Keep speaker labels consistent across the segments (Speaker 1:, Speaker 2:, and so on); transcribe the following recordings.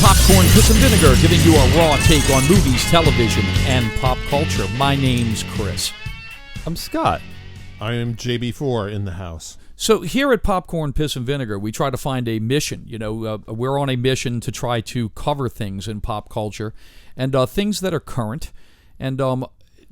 Speaker 1: Popcorn, Piss and Vinegar, giving you a raw take on movies, television, and pop culture. My name's Chris.
Speaker 2: I'm Scott.
Speaker 3: I am JB4 in the house.
Speaker 1: So here at Popcorn, Piss and Vinegar, we try to find a mission. We're on a mission to try to cover things in pop culture and things that are current. And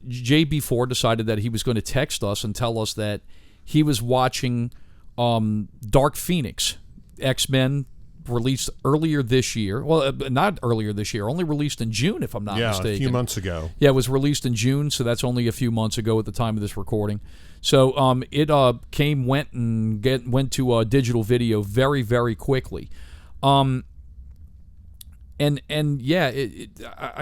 Speaker 1: JB4 decided that he was going to text us and tell us that he was watching Dark Phoenix, X-Men, released earlier this year. Well, not earlier this year, only released in June, if I'm not mistaken.
Speaker 3: Yeah, a few months ago.
Speaker 1: Yeah, it was released in June, so that's only a few months ago at the time of this recording. So it went to digital video very, very quickly. I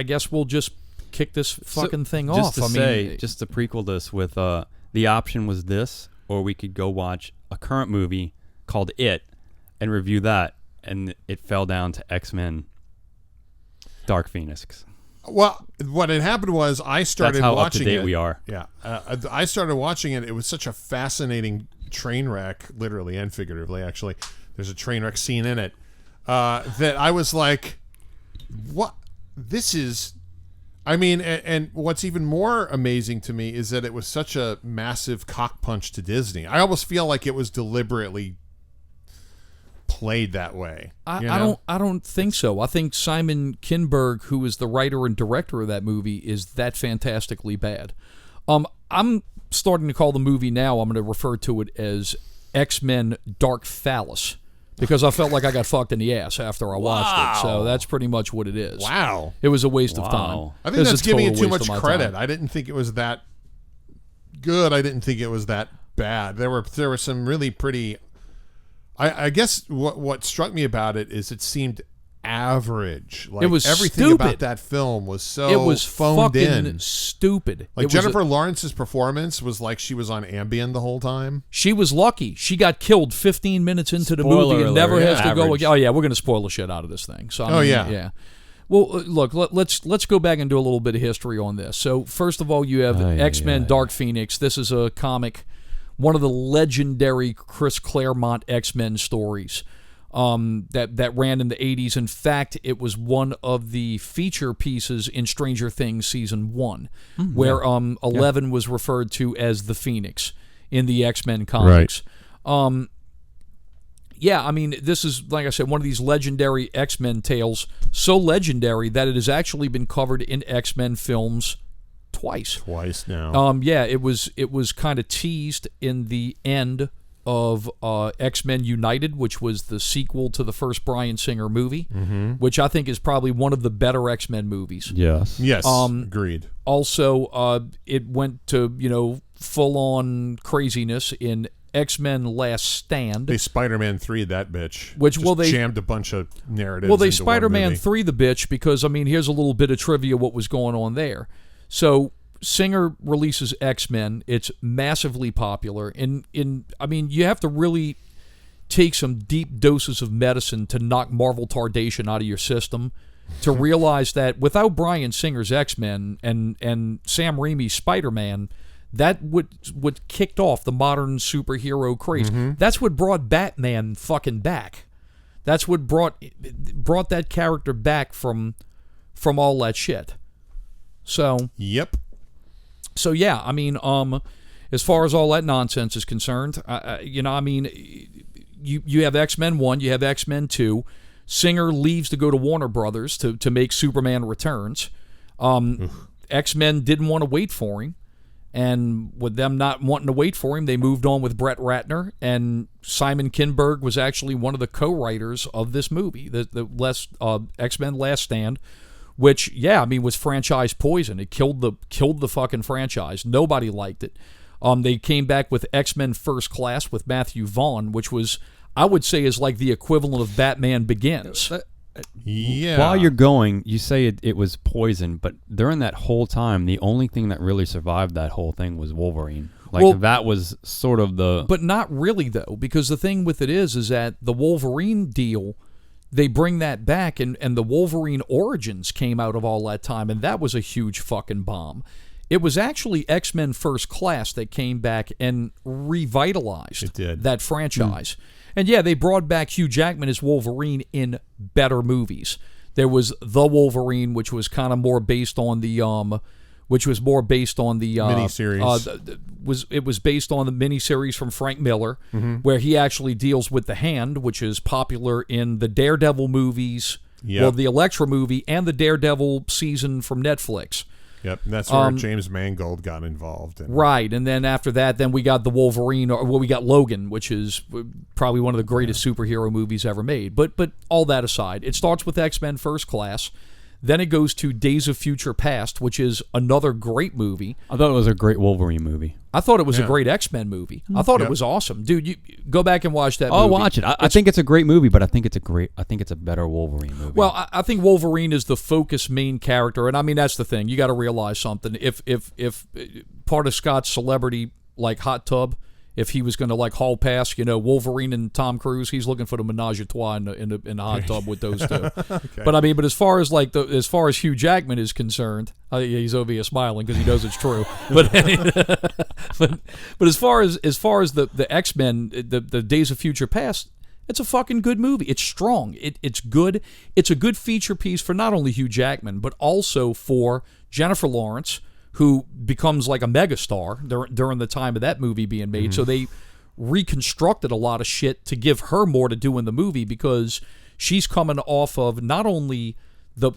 Speaker 1: guess we'll just kick this fucking thing off.
Speaker 2: Just to prequel this with the option was this, or we could go watch a current movie called It and review that. And it fell down to X-Men Dark Phoenix.
Speaker 3: Well, what had happened was I started watching it.
Speaker 2: That's how up to date we are.
Speaker 3: Yeah. I started watching it. It was such a fascinating train wreck, literally and figuratively, actually. There's a train wreck scene in it that I was like, what? This is... I mean, and what's even more amazing to me is that it was such a massive cock punch to Disney. I almost feel like it was deliberately played that way.
Speaker 1: I don't think so. I think Simon Kinberg, who is the writer and director of that movie, is that fantastically bad. I'm starting to call the movie now, I'm going to refer to it as X-Men Dark Phallus, because I felt like I got fucked in the ass after I watched it. So that's pretty much what it is.
Speaker 3: Wow.
Speaker 1: It was a waste of time.
Speaker 3: I think that's giving it too much credit. I didn't think it was that good. I didn't think it was that bad. There were some really pretty... I guess what struck me about it is it seemed average. Like,
Speaker 1: it was
Speaker 3: everything
Speaker 1: stupid.
Speaker 3: about that film was so
Speaker 1: it was
Speaker 3: phoned
Speaker 1: fucking
Speaker 3: in.
Speaker 1: Stupid.
Speaker 3: Like Jennifer Lawrence's performance was like she was on Ambien the whole time.
Speaker 1: She was lucky. She got killed 15 minutes into the movie and never has to go again. Oh yeah, we're going to spoil the shit out of this thing. So yeah. Well, look, let's go back and do a little bit of history on this. So first of all, you have X-Men Dark Phoenix. This is a comic, one of the legendary Chris Claremont X-Men stories that ran in the 80s. In fact, it was one of the feature pieces in Stranger Things Season 1, where 11 was referred to as the Phoenix in the X-Men comics. Right. I mean, this is, like I said, one of these legendary X-Men tales, so legendary that it has actually been covered in X-Men films twice now. It was kind of teased in the end of X-Men United, which was the sequel to the first Bryan Singer movie, which I think is probably one of the better X-Men movies.
Speaker 3: Yes, agreed.
Speaker 1: Also, it went to full-on craziness in X-Men Last Stand.
Speaker 3: They Spider-Man 3 that bitch.
Speaker 1: They
Speaker 3: jammed a bunch of narratives.
Speaker 1: Well, they Spider-Man 3 the bitch because, I mean, here's a little bit of trivia what was going on there. So Singer releases X-Men. It's massively popular. I mean, you have to really take some deep doses of medicine to knock Marvel Tardation out of your system to realize that without Bryan Singer's X-Men and Sam Raimi's Spider-Man, that what kicked off the modern superhero craze. That's what brought Batman fucking back. That's what brought that character back from all that shit. So
Speaker 3: yep.
Speaker 1: So yeah, I mean, as far as all that nonsense is concerned, I mean, you have X-Men 1, you have X-Men 2. Singer leaves to go to Warner Brothers to make Superman Returns. X-Men didn't want to wait for him, and with them not wanting to wait for him, they moved on with Brett Ratner, and Simon Kinberg was actually one of the co-writers of this movie, the X-Men Last Stand. Which, was franchise poison. It killed the fucking franchise. Nobody liked it. They came back with X-Men First Class with Matthew Vaughn, which was, I would say, is like the equivalent of Batman Begins.
Speaker 3: Yeah.
Speaker 2: While you're going, you say it was poison, but during that whole time, the only thing that really survived that whole thing was Wolverine. That was sort of the...
Speaker 1: But not really, though, because the thing with it is that the Wolverine deal... They bring that back, and the Wolverine Origins came out of all that time, and that was a huge fucking bomb. It was actually X-Men First Class that came back and revitalized that franchise. And yeah, they brought back Hugh Jackman as Wolverine in better movies. There was The Wolverine, which was kind of more based on the
Speaker 3: miniseries.
Speaker 1: It was based on the miniseries from Frank Miller, where he actually deals with the Hand, which is popular in the Daredevil movies, well, the Elektra movie, and the Daredevil season from Netflix.
Speaker 3: Yep, and that's where James Mangold got involved.
Speaker 1: Right, and then after that, then we got the Wolverine, we got Logan, which is probably one of the greatest superhero movies ever made. But all that aside, it starts with X-Men First Class. Then it goes to Days of Future Past, which is another great movie.
Speaker 2: I thought it was a great Wolverine movie.
Speaker 1: I thought it was a great X-Men movie. I thought it was awesome. Dude, you go back and watch that movie.
Speaker 2: I'll watch it. I think it's a great movie, but I think it's a better Wolverine movie.
Speaker 1: Well, I think Wolverine is the focus main character, and I mean that's the thing. You got to realize something. If part of Scott's celebrity like hot tub, if he was going to like haul past, Wolverine and Tom Cruise, he's looking for the menage a trois in the hot tub with those two. Okay. But I mean, as far as Hugh Jackman is concerned, he's over here smiling because he knows it's true. But as far as the X-Men, the Days of Future Past, it's a fucking good movie. It's strong. It's good. It's a good feature piece for not only Hugh Jackman but also for Jennifer Lawrence, who becomes like a megastar during the time of that movie being made. So they reconstructed a lot of shit to give her more to do in the movie because she's coming off of not only the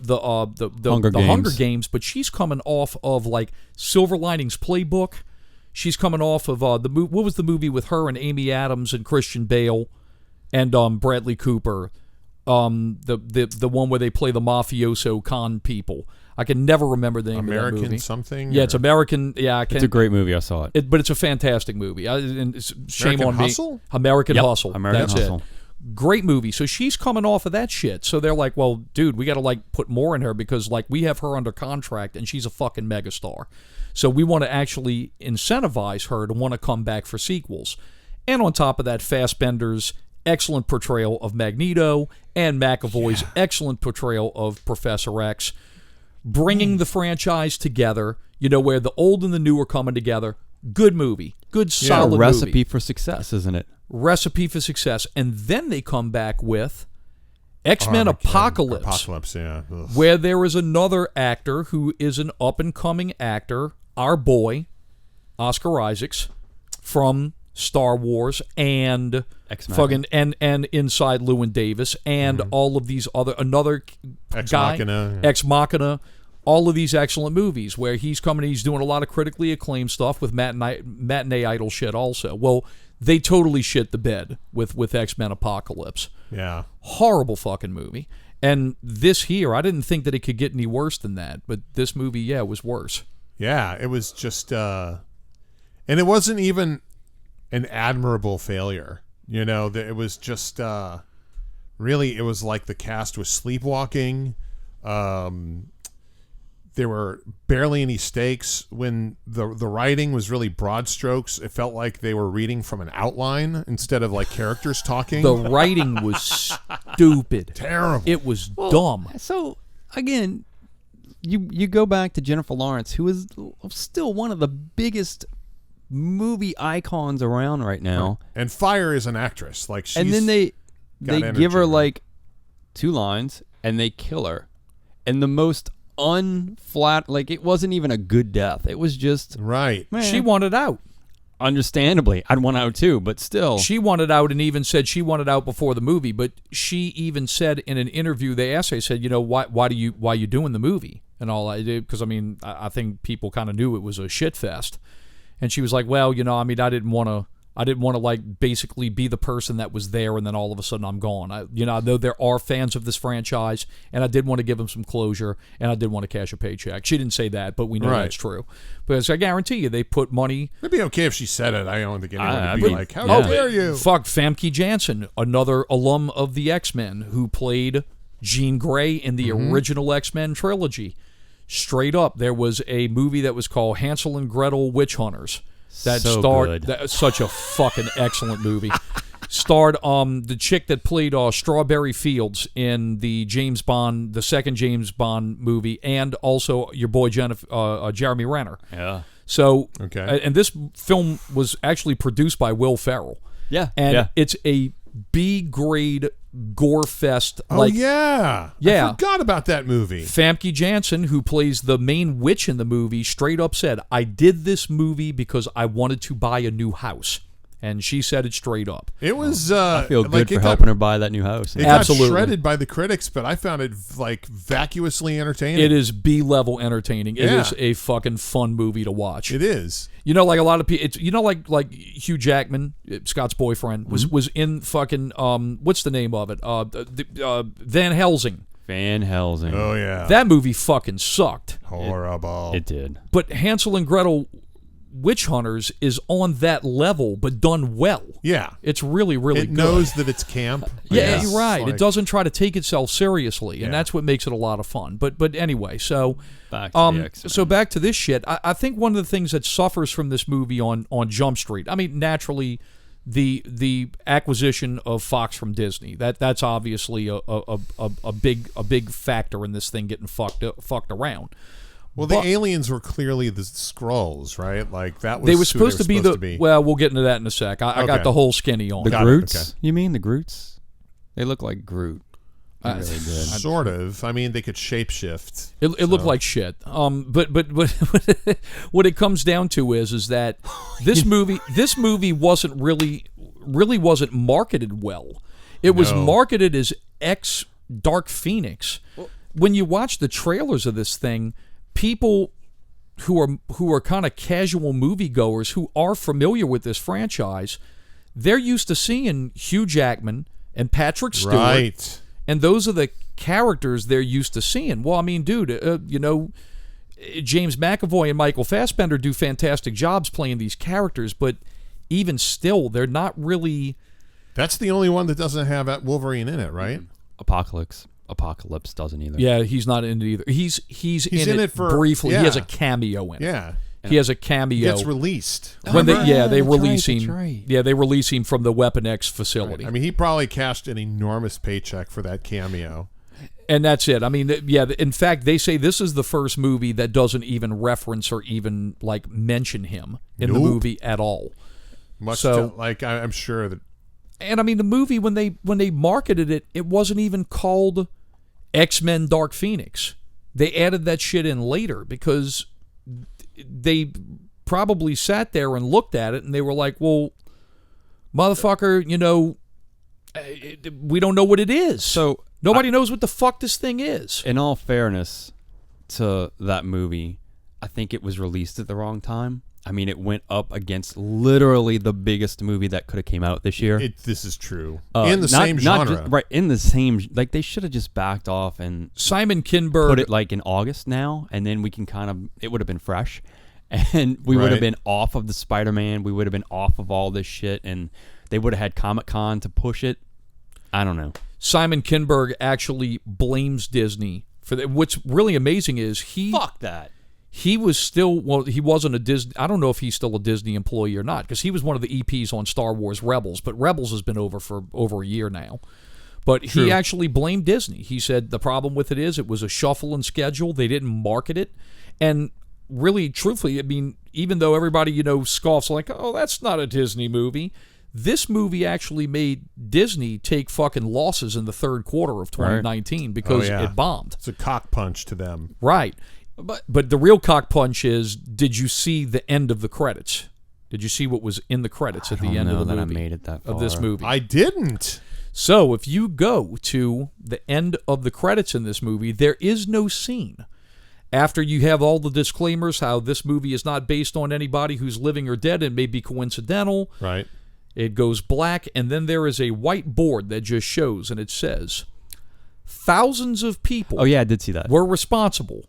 Speaker 1: Hunger Games, but she's coming off of like Silver Linings Playbook. She's coming off of what was the movie with her and Amy Adams and Christian Bale and Bradley Cooper, the one where they play the mafioso con people. I can never remember the name of that movie.
Speaker 3: American something?
Speaker 1: Yeah, it's American. Yeah,
Speaker 2: it's a great movie. I saw it.
Speaker 1: But it's a fantastic movie. Shame on
Speaker 3: Hustle?
Speaker 1: me. American Hustle.
Speaker 2: American
Speaker 1: That's
Speaker 2: Hustle.
Speaker 1: It. Great movie. So she's coming off of that shit. So they're like, well, dude, we got to like put more in her because like we have her under contract and she's a fucking megastar. So we want to actually incentivize her to want to come back for sequels. And on top of that, Fassbender's excellent portrayal of Magneto and McAvoy's excellent portrayal of Professor X. Bringing the franchise together, where the old and the new are coming together. Good movie. Good, solid movie.
Speaker 2: Recipe for success, isn't it?
Speaker 1: Recipe for success. And then they come back with X-Men Apocalypse. Where there is another actor who is an up-and-coming actor, our boy, Oscar Isaacs, from Star Wars and fucking and Inside Llewyn Davis and all of these another
Speaker 3: Ex
Speaker 1: guy,
Speaker 3: Machina,
Speaker 1: Ex Machina, all of these excellent movies where he's coming. He's doing a lot of critically acclaimed stuff with matinee idol shit. Also, well, they totally shit the bed with X-Men Apocalypse.
Speaker 3: Yeah,
Speaker 1: horrible fucking movie. And this here, I didn't think that it could get any worse than that, but this movie, was worse.
Speaker 3: Yeah, it was just, and it wasn't even an admirable failure. It was just really, it was like the cast was sleepwalking. There were barely any stakes. When the writing was really broad strokes, it felt like they were reading from an outline instead of like characters talking.
Speaker 1: The writing was stupid.
Speaker 3: Terrible.
Speaker 1: It was dumb.
Speaker 2: So again, you go back to Jennifer Lawrence, who is still one of the biggest movie icons around right now,
Speaker 3: and fire is an actress. Like, she's
Speaker 2: and then they give her
Speaker 3: energy.
Speaker 2: like 2 lines and they kill her, and the most unflat, like, it wasn't even a good death. It was just
Speaker 3: right.
Speaker 1: She wanted out.
Speaker 2: Understandably, I'd want out too, but still,
Speaker 1: she wanted out, and even said she wanted out before the movie. But she even said in an interview, they asked her, said, why are you doing the movie and all that? Because I mean, I think people kind of knew it was a shit fest. And she was like, well, I mean, I didn't want to like basically be the person that was there and then all of a sudden I'm gone. I know there are fans of this franchise and I did want to give them some closure and I did want to cash a paycheck. She didn't say that, but we know that's true. Because I guarantee you, they put money.
Speaker 3: It'd be okay if she said it. I don't think anyone would be like, how dare you?
Speaker 1: Fuck, Famke Janssen, another alum of the X-Men who played Jean Grey in the original X-Men trilogy. Straight up, there was a movie that was called Hansel and Gretel Witch Hunters. That such a fucking excellent movie. Starred the chick that played Strawberry Fields in the second James Bond movie, and also your boy Jeremy Renner.
Speaker 2: Yeah.
Speaker 1: So, and this film was actually produced by Will Ferrell.
Speaker 2: Yeah.
Speaker 1: And it's a B-grade gore fest.
Speaker 3: Oh, yeah.
Speaker 1: Yeah.
Speaker 3: I forgot about that movie.
Speaker 1: Famke Janssen, who plays the main witch in the movie, straight up said, I did this movie because I wanted to buy a new house. And she said it straight up.
Speaker 3: It was.
Speaker 2: I feel good for helping her buy that new house.
Speaker 3: It got shredded by the critics, but I found it like vacuously entertaining.
Speaker 1: It is B-level entertaining. It is a fucking fun movie to watch.
Speaker 3: It is.
Speaker 1: You know, like a lot of people. You know, like Hugh Jackman, Scott's boyfriend, was in fucking what's the name of it? Van Helsing.
Speaker 2: Van Helsing.
Speaker 3: Oh yeah.
Speaker 1: That movie fucking sucked.
Speaker 3: Horrible.
Speaker 2: It did.
Speaker 1: But Hansel and Gretel Witch Hunters is on that level, but done well.
Speaker 3: Yeah.
Speaker 1: It's really, really good.
Speaker 3: It knows that it's camp.
Speaker 1: Yeah, you're right. It doesn't try to take itself seriously, and that's what makes it a lot of fun. But anyway, so
Speaker 2: back to the X-Men.
Speaker 1: So back to this shit. I think one of the things that suffers from this movie on Jump Street, I mean, naturally, the acquisition of Fox from Disney. That's obviously a big factor in this thing getting fucked around.
Speaker 3: Well, the aliens were clearly the Skrulls, right? Like that was
Speaker 1: they were supposed to be. Well, we'll get into that in a sec. I got the whole skinny on.
Speaker 2: The Groots? Okay. You mean the Groots? They look like Groot. Really good.
Speaker 3: Sort of. I mean, they could shapeshift.
Speaker 1: It looked like shit. But what it comes down to is that this movie wasn't really wasn't marketed well. It was marketed as X Dark Phoenix. When you watch the trailers of this thing, people who are kind of casual moviegoers who are familiar with this franchise, they're used to seeing Hugh Jackman and Patrick Stewart,
Speaker 3: right?
Speaker 1: And those are the characters they're used to seeing. Well, I mean, dude, James McAvoy and Michael Fassbender do fantastic jobs playing these characters, but even still, they're not really.
Speaker 3: That's the only one that doesn't have Wolverine in it, right?
Speaker 2: Apocalypse doesn't either.
Speaker 1: Yeah, he's not in it either. He's in it for briefly. Yeah. He has a cameo in it.
Speaker 3: Yeah.
Speaker 1: He has a cameo. He
Speaker 3: gets released.
Speaker 1: When they release him. Right. Yeah, they release him from the Weapon X facility.
Speaker 3: Right. I mean, he probably cashed an enormous paycheck for that cameo.
Speaker 1: And that's it. I mean, in fact, they say this is the first movie that doesn't even reference or even like mention him in the movie at all.
Speaker 3: I'm sure that.
Speaker 1: And I mean, the movie when they marketed it, it wasn't even called X-Men Dark Phoenix. They added that shit in later because they probably sat there and looked at it and they were like, well, motherfucker, we don't know what it is. So nobody knows what the fuck this thing is.
Speaker 2: In all fairness to that movie, I think it was released at the wrong time. I mean, it went up against literally the biggest movie that could have came out this year.
Speaker 3: This is true. In the same genre.
Speaker 2: Right, in the same... Like, they should have just backed off and...
Speaker 1: Simon Kinberg...
Speaker 2: Put it, like, in August now, and then we can kind of... It would have been fresh. And we would have been off of the Spider-Man. We would have been off of all this shit, and they would have had Comic-Con to push it. I don't know.
Speaker 1: Simon Kinberg actually blames Disney for that. What's really amazing is
Speaker 2: Fuck that.
Speaker 1: He was still, he wasn't a Disney, I don't know if he's still a Disney employee or not, because he was one of the EPs on Star Wars Rebels, but Rebels has been over for over a year now. But he actually blamed Disney. He said the problem with it is it was a shuffle and schedule. They didn't market it. And really, truthfully, I mean, even though everybody, scoffs like, oh, that's not a Disney movie, this movie actually made Disney take fucking losses in the third quarter of 2019 because it bombed.
Speaker 3: It's a cock punch to them.
Speaker 1: Right. But the real cock punch is, did you see the end of the credits? Did you see what was in the credits at the end of the movie?
Speaker 2: I made it that far.
Speaker 1: Of this movie.
Speaker 3: I didn't.
Speaker 1: So if you go to the end of the credits in this movie, there is no scene. After you have all the disclaimers, how this movie is not based on anybody who's living or dead and may be coincidental.
Speaker 3: Right.
Speaker 1: It goes black, and then there is a white board that just shows, and it says, thousands of people
Speaker 2: I did see that.
Speaker 1: Were responsible.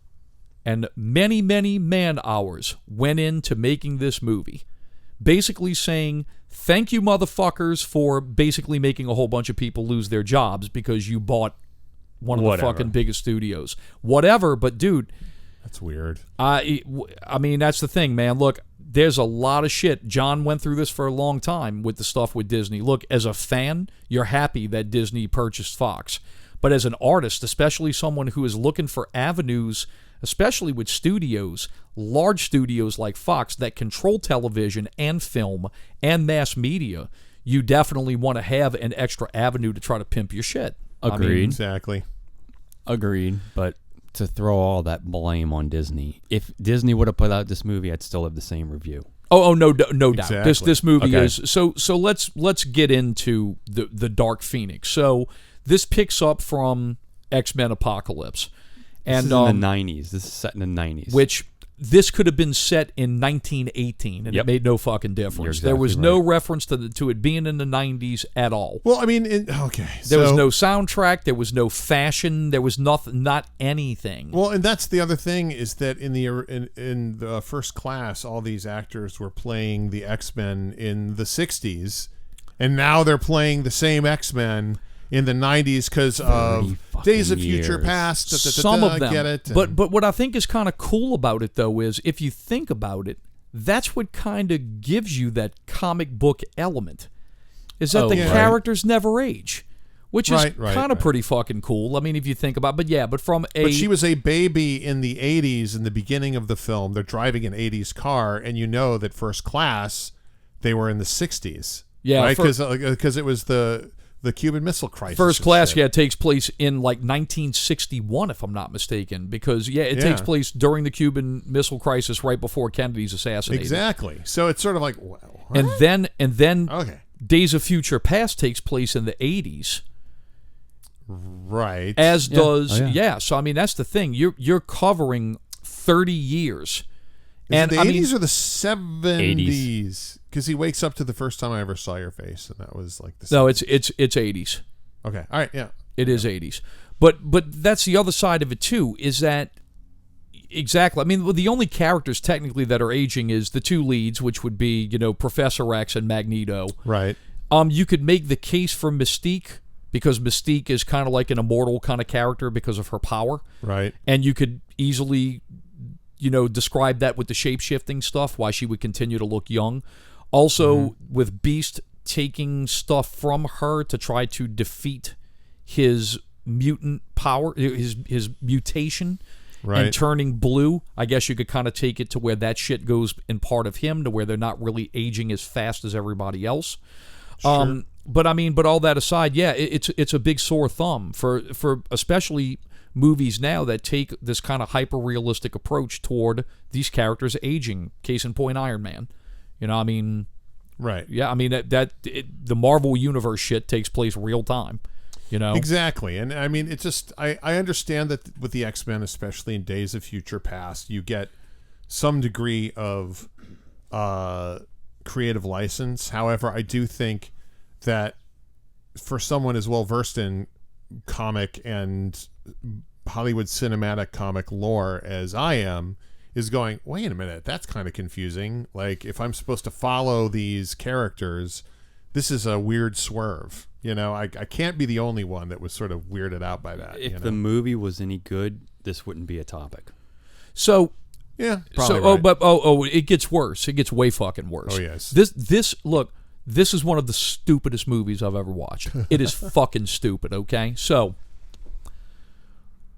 Speaker 1: And many, many man-hours went into making this movie. Basically saying, thank you, motherfuckers, for basically making a whole bunch of people lose their jobs because you bought one of the fucking biggest studios. Whatever, but dude...
Speaker 3: That's weird.
Speaker 1: I mean, that's the thing, man. Look, there's a lot of shit. John went through this for a long time with the stuff with Disney. Look, as a fan, you're happy that Disney purchased Fox. But as an artist, especially someone who is looking for avenues... especially with studios, large studios like Fox that control television and film and mass media, you definitely want to have an extra avenue to try to pimp your shit.
Speaker 2: Agreed.
Speaker 3: Exactly.
Speaker 2: Agreed. But to throw all that blame on Disney, if Disney would have put out this movie, I'd still have the same review.
Speaker 1: No doubt.
Speaker 3: Exactly.
Speaker 1: This movie is so. Let's get into the Dark Phoenix. So this picks up from X-Men Apocalypse, and
Speaker 2: this is in the 90s. This is set in the 90s.
Speaker 1: Which this could have been set in 1918, and it made no fucking difference.
Speaker 2: Exactly
Speaker 1: there was no reference to it being in the 90s at all.
Speaker 3: Well, I mean,
Speaker 1: there was no soundtrack. There was no fashion. There was not anything.
Speaker 3: Well, and that's the other thing is that in the First Class, all these actors were playing the X-Men in the 60s, and now they're playing the same X-Men in the 90s because of Days of Future Past.
Speaker 1: Some of them.
Speaker 3: Get it?
Speaker 1: But what I think is kind of cool about it, though, is if you think about it, that's what kind of gives you that comic book element, is that the characters never age, which is kind of pretty fucking cool. I mean, if you think about it. But she was a baby in the 80s in the beginning of the film. They're driving an 80s car, and you know that First Class, they were in the 60s. Yeah.
Speaker 3: Right? Because it was the Cuban Missile Crisis.
Speaker 1: First Class, takes place in like 1961, if I'm not mistaken, because it takes place during the Cuban Missile Crisis, right before Kennedy's assassinated.
Speaker 3: Exactly. So it's sort of like, what?
Speaker 1: And then Days of Future Past takes place in the 80s.
Speaker 3: Right.
Speaker 1: As does So I mean, that's the thing. You're covering 30 years.
Speaker 3: And the 80s or the 70s? Because he wakes up to the first time I ever saw your face, and that was like the 70s.
Speaker 1: No, it's 80s.
Speaker 3: Okay, all right, yeah,
Speaker 1: it is 80s. But that's the other side of it too. Is that exactly? I mean, the only characters technically that are aging is the two leads, which would be Professor X and Magneto.
Speaker 3: Right.
Speaker 1: You could make the case for Mystique, because Mystique is kind of like an immortal kind of character because of her power.
Speaker 3: Right.
Speaker 1: And you could easily describe that with the shape-shifting stuff, why she would continue to look young. Also, with Beast taking stuff from her to try to defeat his mutant power, his mutation, and turning blue, I guess you could kind of take it to where that shit goes in part of him, to where they're not really aging as fast as everybody else.
Speaker 3: Sure.
Speaker 1: But all that aside, it's a big sore thumb for especially movies now that take this kind of hyper-realistic approach toward these characters aging. Case in point, Iron Man.
Speaker 3: Right.
Speaker 1: Yeah, I mean, the Marvel Universe shit takes place real time,
Speaker 3: Exactly. And I mean, it's just, I understand that with the X-Men, especially in Days of Future Past, you get some degree of creative license. However, I do think that for someone as well versed in comic and Hollywood cinematic comic lore as I am, is going, wait a minute, that's kind of confusing. Like, if I'm supposed to follow these characters, this is a weird swerve. I can't be the only one that was sort of weirded out by that.
Speaker 2: If the movie was any good, this wouldn't be a topic.
Speaker 1: So,
Speaker 3: yeah, probably
Speaker 1: it gets worse. It gets way fucking worse.
Speaker 3: Oh, yes.
Speaker 1: This is one of the stupidest movies I've ever watched. It is fucking stupid, okay? So,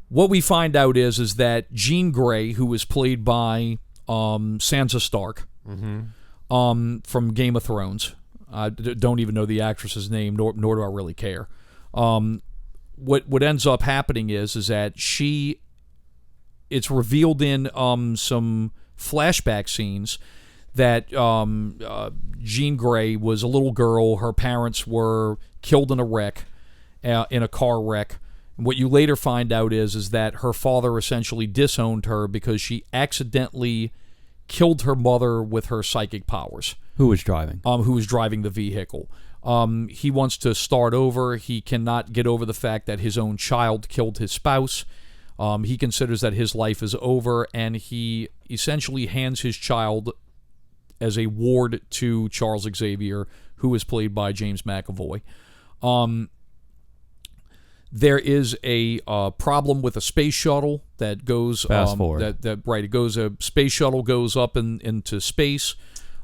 Speaker 1: what we find out is that Jean Grey, who was played by Sansa Stark from Game of Thrones, I don't even know the actress's name, nor do I really care. What ends up happening is that it's revealed in some flashback scenes that Jean Grey was a little girl. Her parents were killed in a car wreck. What you later find out is that her father essentially disowned her because she accidentally killed her mother with her psychic powers.
Speaker 2: Who was driving?
Speaker 1: Who was driving the vehicle. He wants to start over. He cannot get over the fact that his own child killed his spouse. He considers that his life is over, and he essentially hands his child as a ward to Charles Xavier, who is played by James McAvoy. There is a problem with a space shuttle that goes
Speaker 2: fast forward.
Speaker 1: It goes. A space shuttle goes up into space.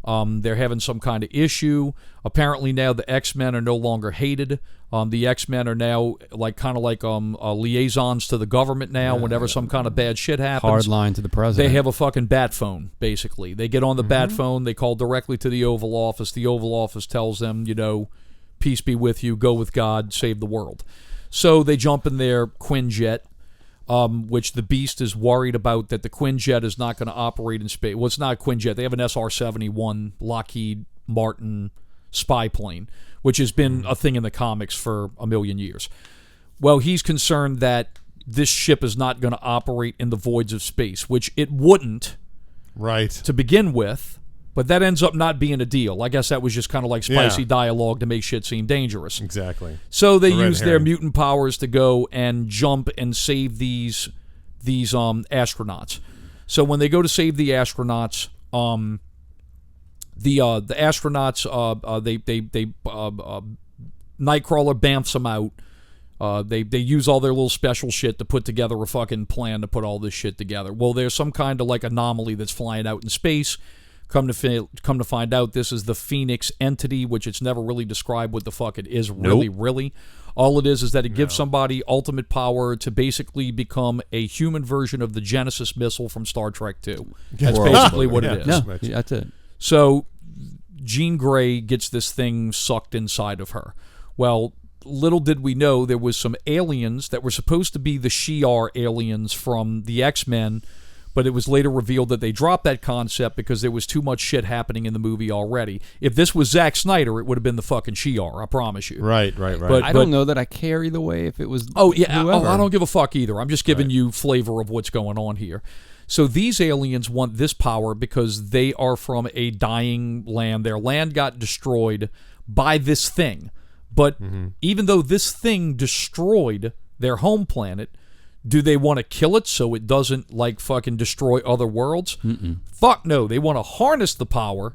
Speaker 1: They're having some kind of issue. Apparently now the X-Men are no longer hated. The X-Men are now kind of like liaisons to the government now. Whenever some kind of bad shit happens,
Speaker 2: hard line to the president.
Speaker 1: They have a fucking bat phone, basically. They get on the bat phone. They call directly to the Oval Office. The Oval Office tells them, peace be with you. Go with God. Save the world. So they jump in their Quinjet, which the Beast is worried about that the Quinjet is not going to operate in space. Well, it's not a Quinjet. They have an SR-71 Lockheed Martin spy plane, which has been a thing in the comics for a million years. Well, he's concerned that this ship is not going to operate in the voids of space, which it wouldn't to begin with, but that ends up not being a deal. I guess that was just kind of like spicy dialogue to make shit seem dangerous.
Speaker 3: Exactly.
Speaker 1: So they use their mutant powers to go and jump and save these astronauts. So when they go to save the astronauts, the astronauts Nightcrawler bamfs them out. They use all their little special shit to put together a fucking plan to put all this shit together. Well, there's some kind of like anomaly that's flying out in space. Come to find out, this is the Phoenix entity, which it's never really described what the fuck it is. Really. All it is that it gives somebody ultimate power to basically become a human version of the Genesis missile from Star Trek II. That's basically what it is.
Speaker 2: Yeah, that's it.
Speaker 1: So Jean Grey gets this thing sucked inside of her. Well, little did we know there was some aliens that were supposed to be the Shi'ar aliens from the X-Men, but it was later revealed that they dropped that concept because there was too much shit happening in the movie already. If this was Zack Snyder, it would have been the fucking Shi'ar, I promise you.
Speaker 3: Right.
Speaker 1: But
Speaker 2: I don't know that I care either way if it was
Speaker 1: whoever. I don't give a fuck either. I'm just giving you flavor of what's going on here. So these aliens want this power because they are from a dying land. Their land got destroyed by this thing. But even though this thing destroyed their home planet, do they want to kill it so it doesn't like fucking destroy other worlds? Fuck no. They want to harness the power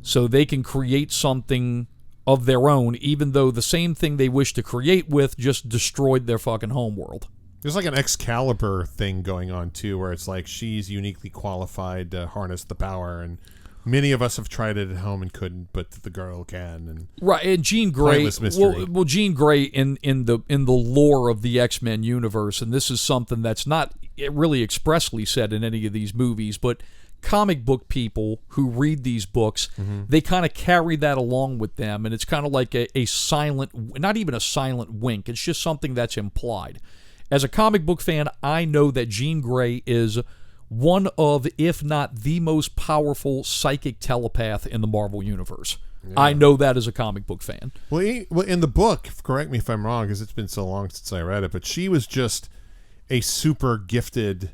Speaker 1: so they can create something of their own, even though the same thing they wish to create with just destroyed their fucking home world.
Speaker 3: There's like an Excalibur thing going on too, where it's like she's uniquely qualified to harness the power, and many of us have tried it at home and couldn't, but the girl can. And
Speaker 1: and Jean Grey. Well, Jean Grey in the lore of the X-Men universe, and this is something that's not really expressly said in any of these movies, but comic book people who read these books, they kind of carry that along with them, and it's kind of like a silent, not even a silent wink. It's just something that's implied. As a comic book fan, I know that Jean Grey is one of, if not the most powerful psychic telepath in the Marvel Universe. Yeah. I know that as a comic book fan.
Speaker 3: Well, in the book, correct me if I'm wrong, because it's been so long since I read it, but she was just a super gifted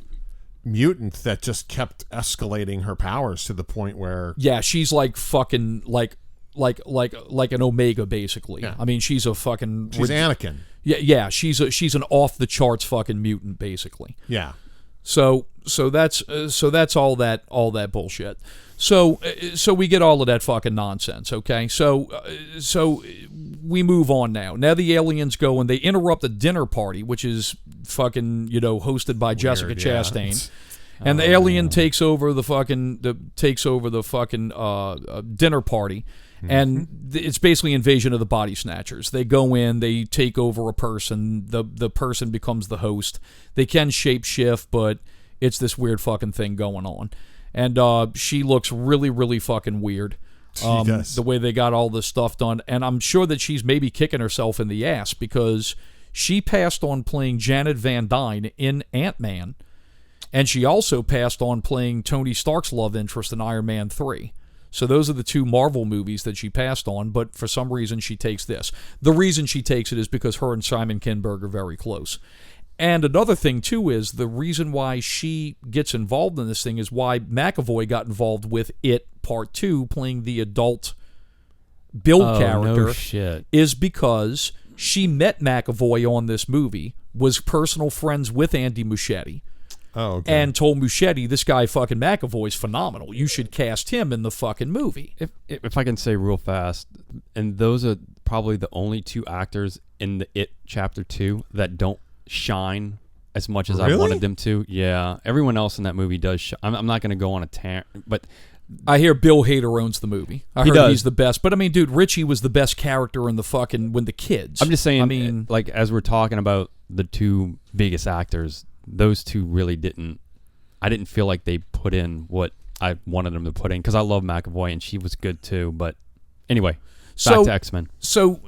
Speaker 3: mutant that just kept escalating her powers to the point where...
Speaker 1: Yeah, she's like fucking like an Omega, basically. Yeah. I mean, she's a fucking...
Speaker 3: She's Anakin.
Speaker 1: Yeah, she's an off the charts fucking mutant, basically.
Speaker 3: Yeah.
Speaker 1: So that's all that bullshit. So we get all of that fucking nonsense, okay? So we move on now. Now the aliens go and they interrupt a dinner party, which is fucking hosted by Jessica Chastain, and the alien takes over the fucking dinner party. And it's basically invasion of the body snatchers. They go in, they take over a person, the person becomes the host. They can shapeshift, but it's this weird fucking thing going on. And she looks really, really fucking weird. The way they got all this stuff done. And I'm sure that she's maybe kicking herself in the ass because she passed on playing Janet Van Dyne in Ant-Man. And she also passed on playing Tony Stark's love interest in Iron Man 3. So those are the two Marvel movies that she passed on, but for some reason she takes this. The reason she takes it is because her and Simon Kinberg are very close. And another thing, too, is the reason why she gets involved in this thing is why McAvoy got involved with It Part 2, playing the adult Bill character,
Speaker 2: no shit.
Speaker 1: Is because she met McAvoy on this movie, was personal friends with Andy Muschietti.
Speaker 3: Oh, okay.
Speaker 1: And told Muschietti, this guy fucking McAvoy's phenomenal. You should cast him in the fucking movie.
Speaker 2: If I can say real fast, and those are probably the only two actors in the It Chapter 2 that don't shine as much as I wanted them to. Yeah, everyone else in that movie does. I'm not going to go on a tangent, but
Speaker 1: I hear Bill Hader owns the movie. I heard he's the best. But I mean, dude, Richie was the best character in the fucking when the kids.
Speaker 2: I'm just saying. I mean, like as we're talking about the two biggest actors, those two really didn't. I didn't feel like they put in what I wanted them to put in because I love McAvoy and she was good too. But anyway, back to X-Men.
Speaker 1: So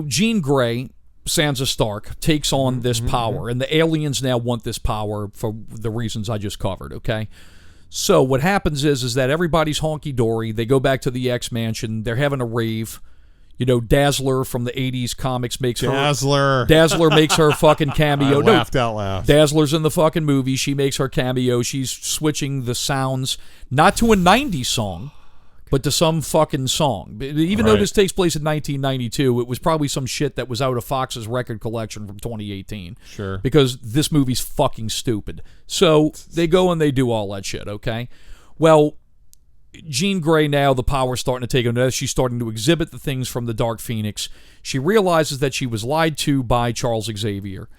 Speaker 1: Jean Grey, Sansa Stark, takes on this power, and the aliens now want this power for the reasons I just covered, okay? So what happens is that everybody's honky-dory. They go back to the X-Mansion. They're having a rave. You know, Dazzler from the 80s comics makes Dazzler makes her fucking cameo.
Speaker 3: I laughed out loud.
Speaker 1: Dazzler's in the fucking movie. She makes her cameo. She's switching the sounds, not to a 90s song, but to some fucking song. Even though this takes place in 1992, it was probably some shit that was out of Fox's record collection from 2018.
Speaker 3: Sure.
Speaker 1: Because this movie's fucking stupid. So they go and they do all that shit, okay? Well, Jean Grey now, the power's starting to take her. She's starting to exhibit the things from the Dark Phoenix. She realizes that she was lied to by Charles Xavier.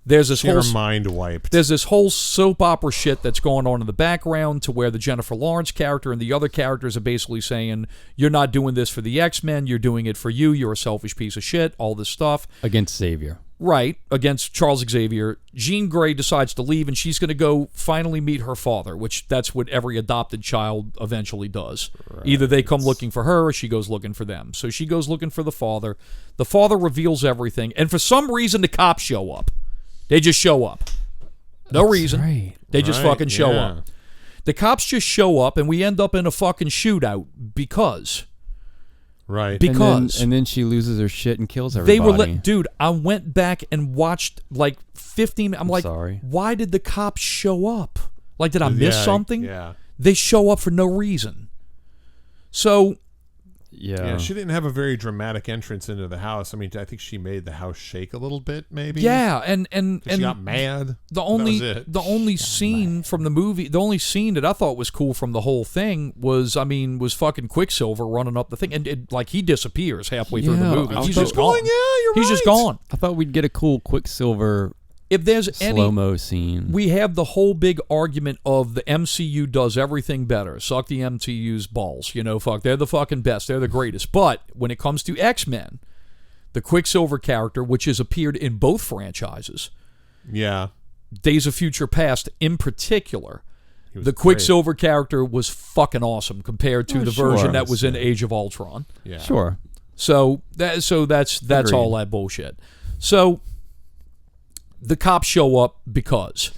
Speaker 1: There's this
Speaker 3: her mind wiped.
Speaker 1: There's this whole soap opera shit that's going on in the background to where the Jennifer Lawrence character and the other characters are basically saying, you're not doing this for the X-Men, you're doing it for you, you're a selfish piece of shit, all this stuff.
Speaker 2: Against Xavier.
Speaker 1: Right, against Charles Xavier. Jean Grey decides to leave, and she's going to go finally meet her father, which that's what every adopted child eventually does. Right. Either they come looking for her, or she goes looking for them. So she goes looking for the father. The father reveals everything, and for some reason, the cops show up. They just show up. No reason.
Speaker 2: Right.
Speaker 1: They just fucking show up. The cops just show up, and we end up in a fucking shootout because...
Speaker 3: Right.
Speaker 1: Because
Speaker 2: and then she loses her shit and kills everybody.
Speaker 1: They were dude, I went back and watched like 15 I'm like,
Speaker 2: sorry.
Speaker 1: Why did the cops show up? Like, did I miss something?
Speaker 3: Yeah.
Speaker 1: They show up for no reason. So
Speaker 3: yeah, she didn't have a very dramatic entrance into the house. I mean, I think she made the house shake a little bit, maybe.
Speaker 1: Yeah, and
Speaker 3: she got mad.
Speaker 1: The only scene from the movie, the only scene that I thought was cool from the whole thing was fucking Quicksilver running up the thing, and like he disappears halfway through the movie. He's just gone.
Speaker 3: Yeah, you're right.
Speaker 1: He's just gone.
Speaker 2: I thought we'd get a cool Quicksilver.
Speaker 1: If there's
Speaker 2: slow-mo scene.
Speaker 1: We have the whole big argument of the MCU does everything better. Suck the MCU's balls. You know, fuck, they're the fucking best. They're the greatest. But when it comes to X-Men, the Quicksilver character, which has appeared in both franchises, Days of Future Past in particular, the Quicksilver character was fucking awesome compared to the version that was in Age of Ultron.
Speaker 3: Yeah.
Speaker 2: Sure.
Speaker 1: So that's
Speaker 2: Agreed.
Speaker 1: all that bullshit. So the cops show up because.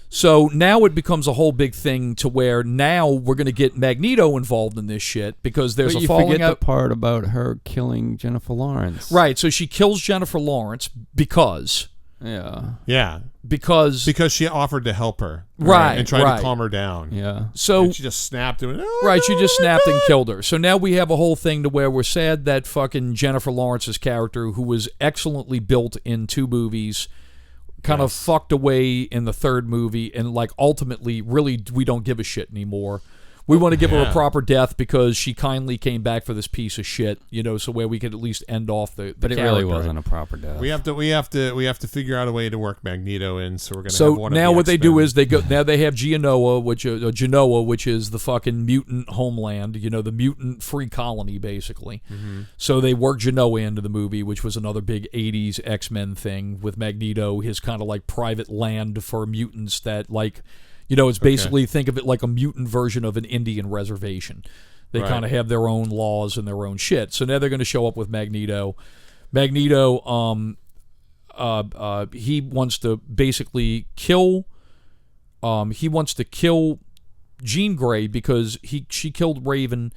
Speaker 1: So now it becomes a whole big thing to where now we're going to get Magneto involved in this shit because there's a falling out.
Speaker 2: You forget the part about her killing Jennifer Lawrence.
Speaker 1: Right, so she kills Jennifer Lawrence because.
Speaker 3: Yeah.
Speaker 1: Because
Speaker 3: she offered to help her.
Speaker 1: Right.
Speaker 3: And tried to calm her down.
Speaker 2: Yeah.
Speaker 1: So
Speaker 3: and she just snapped and
Speaker 1: she just snapped and killed her. So now we have a whole thing to where we're sad that fucking Jennifer Lawrence's character, who was excellently built in 2 movies, kind of fucked away in the 3rd movie, and like ultimately really we don't give a shit anymore. We want to give her a proper death because she kindly came back for this piece of shit, you know, so where we could at least end off the
Speaker 2: But it
Speaker 1: character.
Speaker 2: really wasn't a proper death.
Speaker 3: We have to figure out a way to work Magneto in, so we're going to have one
Speaker 1: now
Speaker 3: of the
Speaker 1: what they
Speaker 3: X-Men.
Speaker 1: do is they have Genoa, which is the fucking mutant homeland, you know, the mutant free colony basically.
Speaker 3: Mm-hmm.
Speaker 1: So they work Genoa into the movie, which was another big 80s X-Men thing with Magneto, his kind of like private land for mutants that like, you know, it's basically, think of it like a mutant version of an Indian reservation. They kind of have their own laws and their own shit. So now they're going to show up with Magneto. Magneto, he wants to basically kill. He wants to kill Jean Grey because she killed Raven,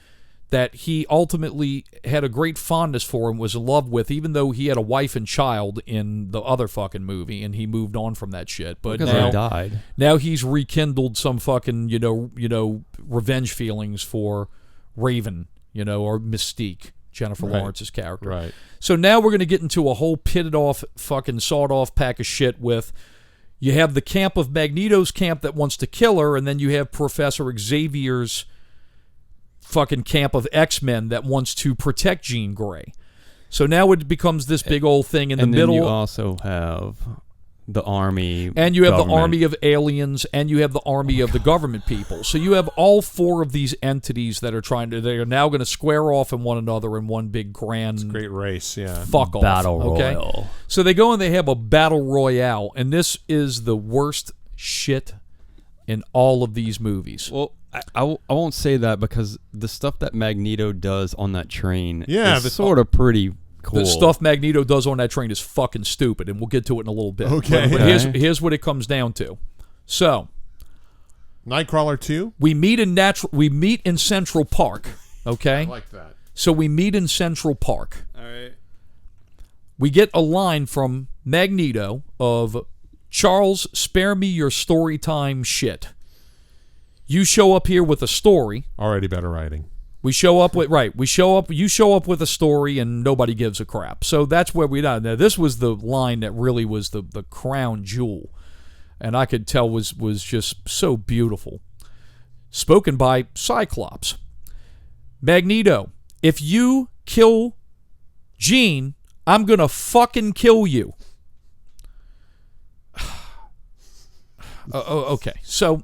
Speaker 1: that he ultimately had a great fondness for and was in love with, even though he had a wife and child in the other fucking movie, and he moved on from that shit. But
Speaker 2: because
Speaker 1: now,
Speaker 2: he died.
Speaker 1: Now he's rekindled some fucking, you know, revenge feelings for Raven, you know, or Mystique, Jennifer Lawrence's character.
Speaker 3: Right.
Speaker 1: So now we're going to get into a whole pitted off, fucking sawed off pack of shit with, you have the camp of Magneto's camp that wants to kill her, and then you have Professor Xavier's fucking camp of X-Men that wants to protect Jean Grey. So now it becomes this big old thing in the middle.
Speaker 2: And then you also have the army,
Speaker 1: and you have
Speaker 2: government.
Speaker 1: the army of aliens, and you have the army of the government people. So you have all four of these entities that are they are now going to square off in one another in one big grand...
Speaker 3: It's a great race, yeah.
Speaker 1: Fuck off.
Speaker 2: Battle
Speaker 1: okay?
Speaker 2: royale.
Speaker 1: So they go and they have a battle royale, and this is the worst shit in all of these movies.
Speaker 2: Well, I won't say that because the stuff that Magneto does on that train is sort of pretty cool.
Speaker 1: The stuff Magneto does on that train is fucking stupid, and we'll get to it in a little bit.
Speaker 3: Okay.
Speaker 1: But here's what it comes down to. So,
Speaker 3: Nightcrawler 2?
Speaker 1: we meet in Central Park, okay?
Speaker 3: I like that.
Speaker 1: So we meet in Central Park.
Speaker 2: All right.
Speaker 1: We get a line from Magneto of, "Charles, spare me your story time shit. You show up here with a story."
Speaker 3: Already better writing.
Speaker 1: You show up with a story and nobody gives a crap. So that's where we are. Now, this was the line that really was the crown jewel. And I could tell was just so beautiful. Spoken by Cyclops. "Magneto, if you kill Jean, I'm going to fucking kill you." Okay, so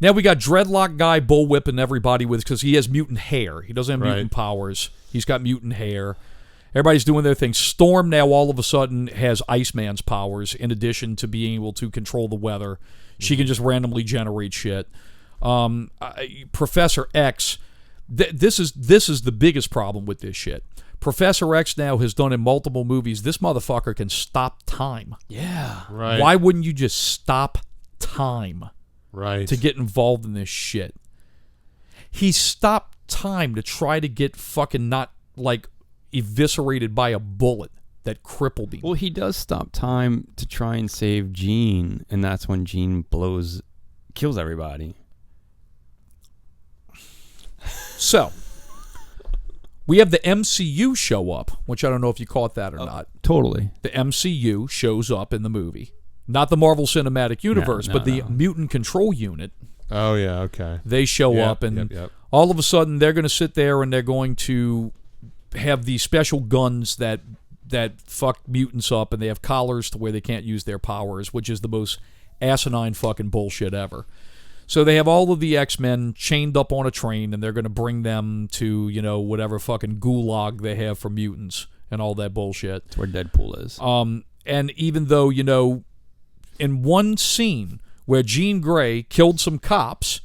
Speaker 1: now we got Dreadlock guy bullwhipping everybody because he has mutant hair. He doesn't have mutant powers. He's got mutant hair. Everybody's doing their thing. Storm now all of a sudden has Iceman's powers in addition to being able to control the weather. She can just randomly generate shit. Professor X, this is the biggest problem with this shit. Professor X now has done in multiple movies. This motherfucker can stop time.
Speaker 2: Yeah.
Speaker 3: Right.
Speaker 1: Why wouldn't you just stop time?
Speaker 3: Right.
Speaker 1: To get involved in this shit. He stopped time to try to get fucking not, like, eviscerated by a bullet that crippled him.
Speaker 2: Well, he does stop time to try and save Jean, and that's when Jean kills everybody.
Speaker 1: So, we have the MCU show up, which I don't know if you caught that or not.
Speaker 2: Totally.
Speaker 1: The MCU shows up in the movie. Not the Marvel Cinematic Universe, but the Mutant Control Unit.
Speaker 3: Oh, yeah, okay.
Speaker 1: They show up, and all of a sudden they're going to sit there and they're going to have these special guns that fuck mutants up, and they have collars to where they can't use their powers, which is the most asinine fucking bullshit ever. So they have all of the X-Men chained up on a train, and they're going to bring them to, whatever fucking gulag they have for mutants and all that bullshit.
Speaker 2: That's where Deadpool is.
Speaker 1: And even though, in one scene where Jean Grey killed some cops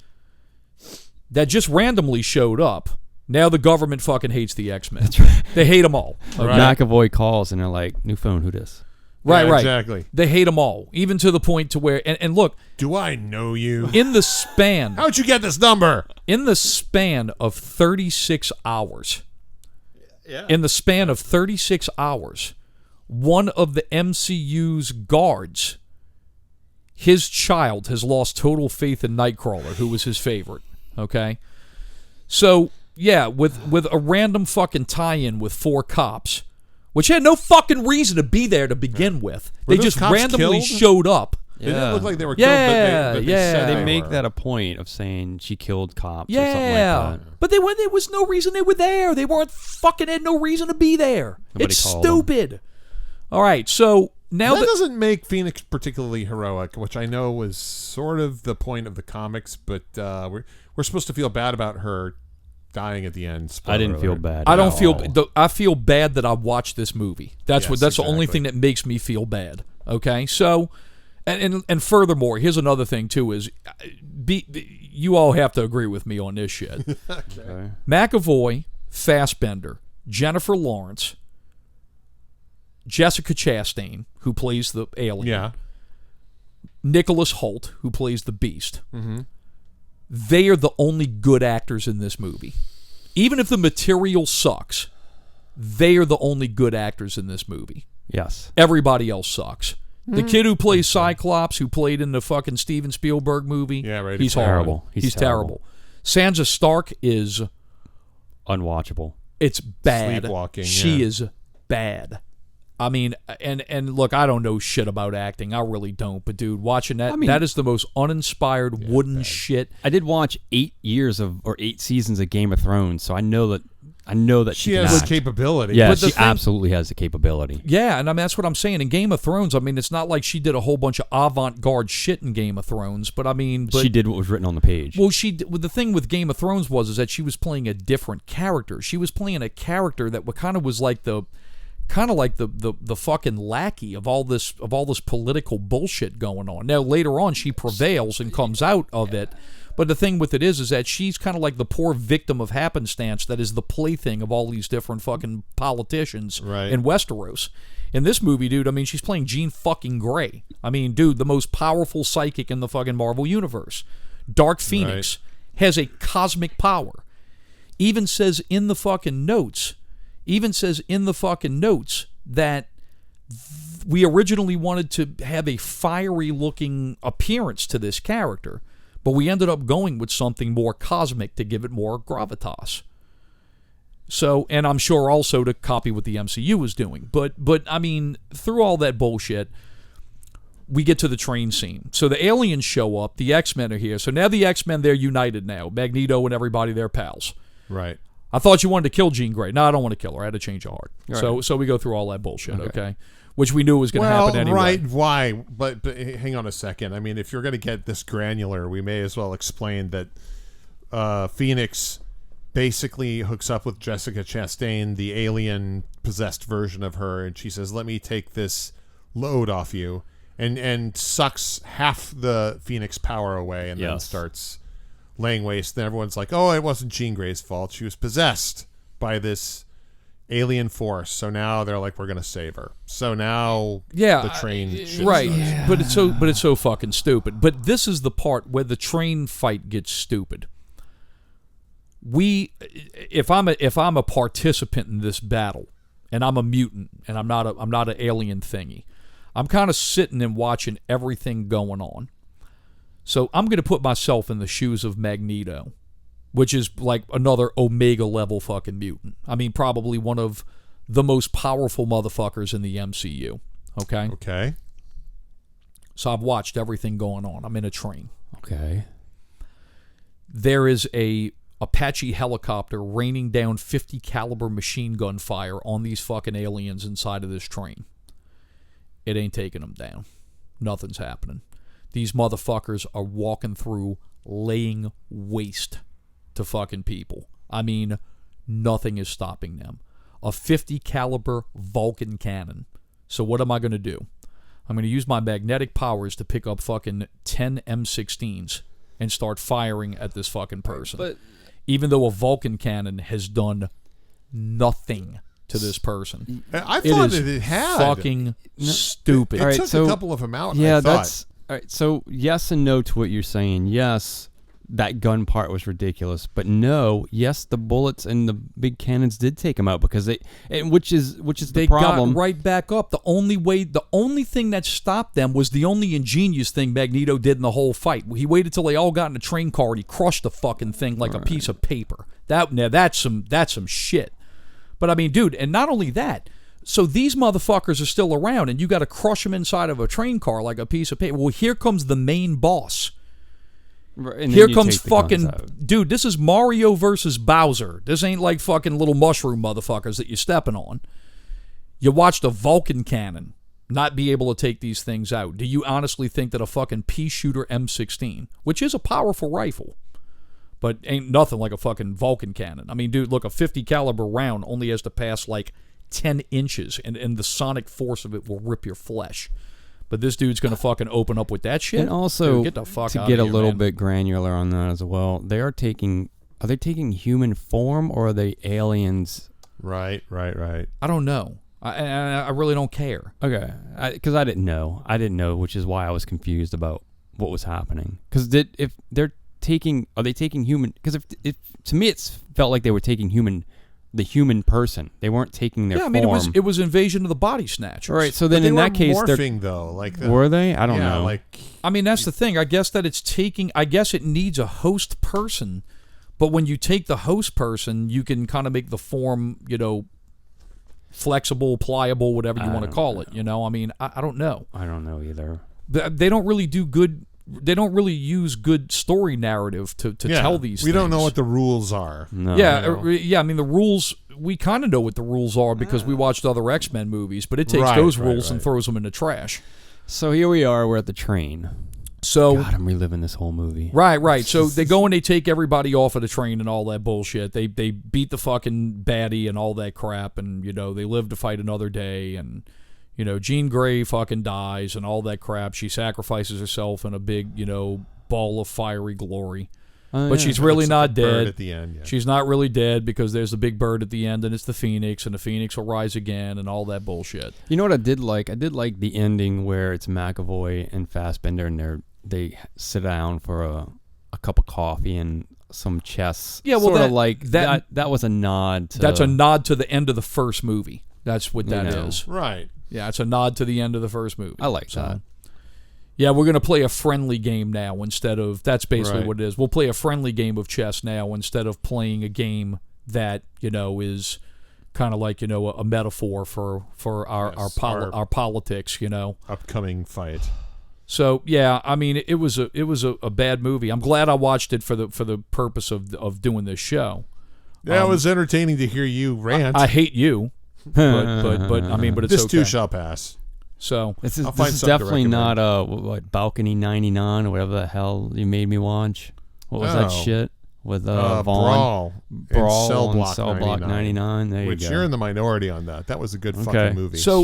Speaker 1: that just randomly showed up, now the government fucking hates the X-Men.
Speaker 2: That's right.
Speaker 1: They hate them all. Okay?
Speaker 2: Right. McAvoy calls and they're like, "New phone, who dis?"
Speaker 1: Right,
Speaker 3: yeah,
Speaker 1: right.
Speaker 3: Exactly.
Speaker 1: They hate them all, even to the point to where, and look.
Speaker 3: Do I know you?
Speaker 1: In the span.
Speaker 3: How'd you get this number?
Speaker 1: In the span of 36 hours.
Speaker 3: Yeah.
Speaker 1: In the span of 36 hours, one of the MCU's guards, his child, has lost total faith in Nightcrawler, who was his favorite. Okay? So, yeah, with a random fucking tie-in with 4 cops, which had no fucking reason to be there to begin with.
Speaker 3: Were
Speaker 1: they just randomly
Speaker 3: killed?
Speaker 1: showed up.
Speaker 3: They didn't look like they were
Speaker 1: Yeah,
Speaker 3: killed, but they
Speaker 1: yeah.
Speaker 3: said
Speaker 2: They make
Speaker 3: were.
Speaker 2: that a point of saying she killed cops
Speaker 1: Yeah,
Speaker 2: or something like that.
Speaker 1: but there was no reason they were there. They weren't fucking had no reason to be there.
Speaker 2: Nobody
Speaker 1: It's
Speaker 2: called
Speaker 1: stupid. All right, so now
Speaker 3: that doesn't make Phoenix particularly heroic, which I know was sort of the point of the comics, but we're supposed to feel bad about her dying at the end. Spoiler
Speaker 2: I didn't feel
Speaker 3: alert.
Speaker 2: bad.
Speaker 1: I don't feel. I feel bad that I watched this movie. That's
Speaker 3: Yes,
Speaker 1: That's the only
Speaker 3: exactly.
Speaker 1: thing that makes me feel bad. Okay, so, and furthermore, here's another thing too: is you all have to agree with me on this shit.
Speaker 2: Okay.
Speaker 1: McAvoy, Fassbender, Jennifer Lawrence, Jessica Chastain, who plays the alien,
Speaker 3: Yeah.
Speaker 1: Nicholas Hoult, who plays the Beast.
Speaker 3: Mm-hmm.
Speaker 1: They are the only good actors in this movie. Even if the material sucks, they are the only good actors in this movie.
Speaker 2: Yes.
Speaker 1: Everybody else sucks. The kid who plays Cyclops, who played in the fucking Steven Spielberg movie,
Speaker 3: Yeah, right.
Speaker 1: he's horrible. He's terrible. Sansa Stark is...
Speaker 2: Unwatchable.
Speaker 1: It's bad.
Speaker 3: Sleepwalking,
Speaker 1: She
Speaker 3: yeah.
Speaker 1: is bad. I mean, and look, I don't know shit about acting. I really don't. But, dude, watching that, that is the most uninspired wooden shit.
Speaker 2: I did watch 8 seasons of Game of Thrones, so I know I know that
Speaker 3: she has the capability.
Speaker 2: Yeah, she absolutely has the capability.
Speaker 1: Yeah, and I mean that's what I'm saying. In Game of Thrones, I mean it's not like she did a whole bunch of avant-garde shit in Game of Thrones, but I mean,
Speaker 2: she did what was written on the page.
Speaker 1: Well, the thing with Game of Thrones was that she was playing a different character. She was playing a character that kind of was like the fucking lackey of all this political bullshit going on. Now later on, she prevails and comes out of it. But the thing with it is that she's kind of like the poor victim of happenstance that is the plaything of all these different fucking politicians in Westeros. In this movie, dude, I mean, she's playing Jean fucking Grey. I mean, dude, the most powerful psychic in the fucking Marvel Universe. Dark Phoenix has a cosmic power. Even says in the fucking notes that we originally wanted to have a fiery-looking appearance to this character. But we ended up going with something more cosmic to give it more gravitas. So, and I'm sure also to copy what the MCU was doing. But I mean, through all that bullshit, we get to the train scene. So the aliens show up, the X-Men are here. So now the X-Men, they're united now. Magneto and everybody, they're pals.
Speaker 3: Right.
Speaker 1: I thought you wanted to kill Jean Grey. No, I don't want to kill her. I had to change her heart. Right. So we go through all that bullshit, okay? Which we knew was going to happen anyway.
Speaker 3: Right, why? But hang on a second. I mean, if you're going to get this granular, we may as well explain that Phoenix basically hooks up with Jessica Chastain, the alien-possessed version of her, and she says, let me take this load off you, and sucks half the Phoenix power away and then starts laying waste. Then everyone's like, oh, it wasn't Jean Grey's fault. She was possessed by this alien force, so now they're like, we're gonna save her. So now the train
Speaker 1: but it's so fucking stupid. But this is the part where the train fight gets stupid. If I'm a participant in this battle and I'm a mutant and I'm not an alien thingy, I'm kind of sitting and watching everything going on. So I'm gonna put myself in the shoes of Magneto, which is like another Omega level fucking mutant. I mean, probably one of the most powerful motherfuckers in the MCU. Okay?
Speaker 3: Okay.
Speaker 1: So I've watched everything going on. I'm in a train.
Speaker 2: Okay.
Speaker 1: There is a Apache helicopter raining down 50 caliber machine gun fire on these fucking aliens inside of this train. It ain't taking them down. Nothing's happening. These motherfuckers are walking through, laying waste to fucking people. I mean, nothing is stopping them. A 50 caliber Vulcan cannon. So what am I going to do? I'm going to use my magnetic powers to pick up fucking 10 M16s and start firing at this fucking person. But even though a Vulcan cannon has done nothing to this person.
Speaker 3: I thought it had.
Speaker 1: Fucking stupid.
Speaker 3: It took a couple of them out. Yeah, that's...
Speaker 2: All right, so yes and no to what you're saying. Yes, that gun part was ridiculous, but no, yes, the bullets and the big cannons did take them out because which is the problem.
Speaker 1: They got right back up. The only thing that stopped them was the only ingenious thing Magneto did in the whole fight. He waited till they all got in a train car and he crushed the fucking thing like a piece of paper. That's some shit. But I mean, dude, and not only that. So these motherfuckers are still around, and you got to crush them inside of a train car like a piece of paper. Well, here comes the main boss.
Speaker 2: And
Speaker 1: here comes fucking... Dude, this is Mario versus Bowser. This ain't like fucking little mushroom motherfuckers that you're stepping on. You watched a Vulcan cannon not be able to take these things out. Do you honestly think that a fucking pea shooter M16, which is a powerful rifle, but ain't nothing like a fucking Vulcan cannon? I mean, dude, look, a 50 caliber round only has to pass like 10 inches, and the sonic force of it will rip your flesh. But this dude's going to fucking open up with that shit?
Speaker 2: And also,
Speaker 1: dude, get the fuck
Speaker 2: to
Speaker 1: out
Speaker 2: get
Speaker 1: of
Speaker 2: a
Speaker 1: here,
Speaker 2: little
Speaker 1: man.
Speaker 2: bit granular on that as well, are they taking human form, or are they aliens?
Speaker 3: Right.
Speaker 1: I don't know. I really don't care.
Speaker 2: Okay, because I didn't know. Which is why I was confused about what was happening. Because are they taking human? Because if to me it felt like they were taking the human person. They weren't taking their form.
Speaker 1: Yeah, I mean, it was Invasion of the Body Snatchers.
Speaker 2: All right, so then in that case,
Speaker 3: morphing though.
Speaker 2: Were they? I don't know.
Speaker 1: I mean, that's the thing. I guess that it's taking. I guess it needs a host person, but when you take the host person, you can kind of make the form, flexible, pliable, whatever you want to call it. I mean, I don't know.
Speaker 2: I don't know either.
Speaker 1: They don't really do good they don't really use good story narrative to tell these things.
Speaker 3: We don't know what the rules are.
Speaker 2: No.
Speaker 1: Yeah, I mean, the rules, we kind of know what the rules are because we watched other X-Men movies, but it takes those rules and throws them in the trash.
Speaker 2: So here we are, we're at the train.
Speaker 1: So
Speaker 2: God, I'm reliving this whole movie.
Speaker 1: Right. So they go and they take everybody off of the train and all that bullshit. They beat the fucking baddie and all that crap, and they live to fight another day. And Jean Grey fucking dies and all that crap. She sacrifices herself in a big ball of fiery glory. But she's really not dead.
Speaker 3: At the end,
Speaker 1: She's not really dead because there's the big bird at the end, and it's the Phoenix, and the Phoenix will rise again, and all that bullshit.
Speaker 2: You know what I did like? I did like the ending where it's McAvoy and Fassbender, and they sit down for a cup of coffee and some chess.
Speaker 1: Yeah, well,
Speaker 2: that was a nod.
Speaker 1: That's a nod to the end of the first movie. That's what that is.
Speaker 3: Right.
Speaker 1: Yeah, it's a nod to the end of the first movie.
Speaker 2: I like that.
Speaker 1: Yeah, we're going to play a friendly game now instead of... That's basically what it is. We'll play a friendly game of chess now instead of playing a game that, is kind of like, a metaphor for our politics,
Speaker 3: Upcoming fight.
Speaker 1: So, yeah, I mean, it was a bad movie. I'm glad I watched it for the purpose of doing this show.
Speaker 3: Yeah, it was entertaining to hear you rant.
Speaker 1: I hate you, but I mean, but it's
Speaker 3: this
Speaker 1: okay.
Speaker 3: too shall pass.
Speaker 1: So
Speaker 2: this is definitely not Balcony 99 or whatever the hell you made me watch. What was that shit with Vaughn?
Speaker 3: Brawl
Speaker 2: and
Speaker 3: Cell Block
Speaker 2: 99. There you go.
Speaker 3: You're in the minority on that. That was a good fucking movie.
Speaker 1: So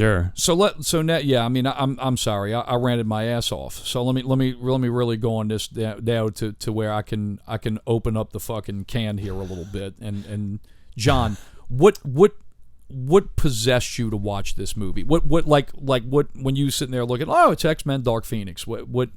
Speaker 1: now, yeah. I mean, I'm sorry. I ranted my ass off. So let me really go on this now to where I can open up the fucking can here a little bit. And John, what possessed you to watch this movie? What when you sitting there looking, it's X-Men Dark Phoenix. What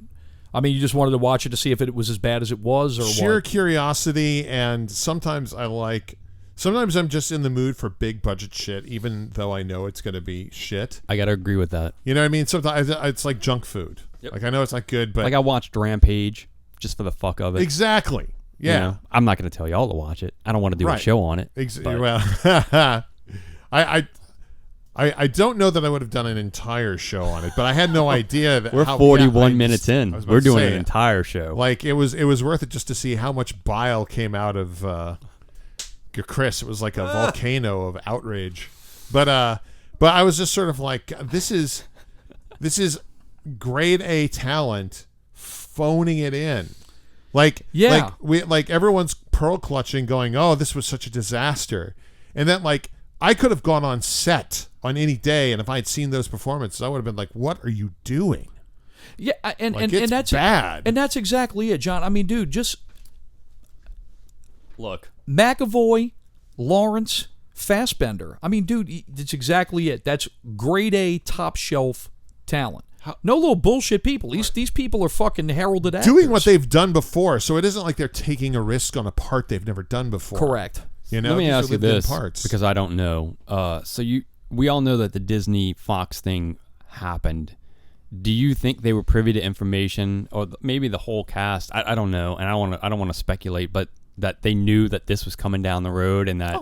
Speaker 1: I mean, you just wanted to watch it to see if it was as bad as it was, or
Speaker 3: sheer curiosity, and sometimes I'm just in the mood for big budget shit, even though I know it's going to be shit.
Speaker 2: I got to agree with that.
Speaker 3: You know what I mean? Sometimes it's like junk food. Yep. Like I know it's not good, but
Speaker 2: I watched Rampage just for the fuck of it.
Speaker 3: Exactly. Yeah.
Speaker 2: I'm not going to tell y'all to watch it. I don't want to do a show on it.
Speaker 3: Well. I don't know that I would have done an entire show on it, but I had no idea that
Speaker 2: we're 41 minutes in. We're doing an entire show.
Speaker 3: Like it was worth it just to see how much bile came out of Chris. It was like a volcano of outrage. But I was just sort of like, this is grade A talent phoning it in. Like everyone's pearl clutching, going, "Oh, this was such a disaster," and then I could have gone on set on any day, and if I had seen those performances, I would have been like, "What are you doing?"
Speaker 1: Yeah, and
Speaker 3: that's bad.
Speaker 1: And that's exactly it, John. I mean, dude, just
Speaker 2: look,
Speaker 1: McAvoy, Lawrence, Fassbender. I mean, dude, that's exactly it. That's grade A, top shelf talent. No little bullshit people. These people are fucking heralded actors.
Speaker 3: Doing what they've done before, so it isn't like they're taking a risk on a part they've never done before.
Speaker 1: Correct.
Speaker 3: Let
Speaker 2: me ask you this, because I don't know. We all know that the Disney Fox thing happened. Do you think they were privy to information, or maybe the whole cast? I don't know, and I don't want to speculate, but that they knew that this was coming down the road, and that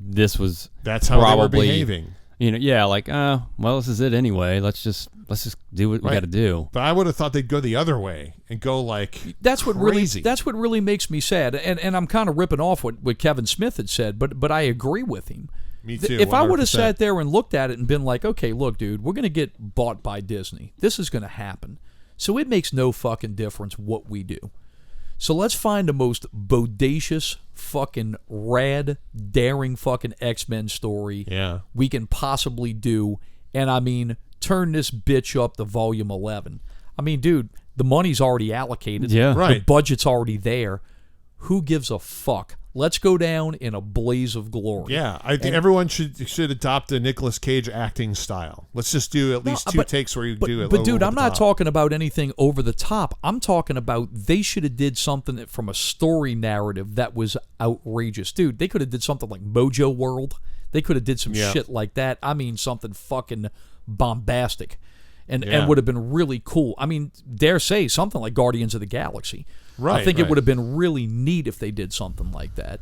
Speaker 2: this was
Speaker 3: that's how they were behaving.
Speaker 1: Well,
Speaker 2: this is it anyway. Let's just do what we got to do.
Speaker 3: But I would have thought they'd go the other way and go
Speaker 1: that's
Speaker 3: crazy.
Speaker 1: That's what really makes me sad. And I'm kind of ripping off what Kevin Smith had said, but I agree with him.
Speaker 3: Me too.
Speaker 1: If 100%. I would have sat there and looked at it and been like, okay, look, dude, we're going to get bought by Disney. This is going to happen. So it makes no fucking difference what we do. So let's find the most bodacious, fucking rad, daring fucking X-Men story we can possibly do. And I mean, turn this bitch up to volume 11. I mean, dude, the money's already allocated.
Speaker 2: Yeah.
Speaker 1: The budget's already there. Who gives a fuck? Let's go down in a blaze of glory.
Speaker 3: Yeah, I think everyone should adopt a Nicolas Cage acting style. Let's just do at least two takes where you do it.
Speaker 1: But dude, I'm not talking about anything over the top. I'm talking about they should have did something from a story narrative that was outrageous. Dude, they could have did something like Mojo World. They could have did some shit like that. I mean, something fucking bombastic. And would have been really cool. I mean, dare say something like Guardians of the Galaxy.
Speaker 3: Right.
Speaker 1: I think it would have been really neat if they did something like that.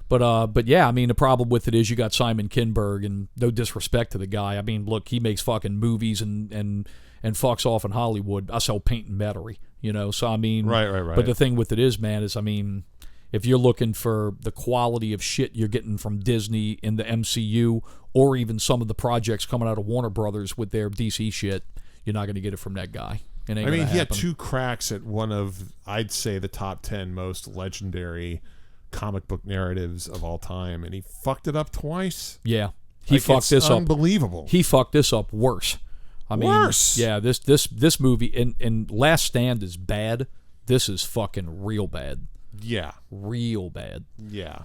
Speaker 1: But yeah, I mean, the problem with it is you got Simon Kinberg, and no disrespect to the guy. I mean, look, he makes fucking movies and fucks off in Hollywood. I sell paint and metairie. So I mean,
Speaker 3: right.
Speaker 1: But the thing with it is, man, is I mean, if you're looking for the quality of shit you're getting from Disney in the MCU, or even some of the projects coming out of Warner Brothers with their DC shit, you're not going to get it from that guy. I mean,
Speaker 3: he had 2 cracks at one of, I'd say, the top 10 most legendary comic book narratives of all time, and he fucked it up twice.
Speaker 1: Yeah, he fucked this up.
Speaker 3: Unbelievable.
Speaker 1: He fucked this up worse. I mean,
Speaker 3: worse.
Speaker 1: Yeah, this movie and Last Stand is bad. This is fucking real bad.
Speaker 3: Yeah,
Speaker 1: real bad.
Speaker 3: Yeah,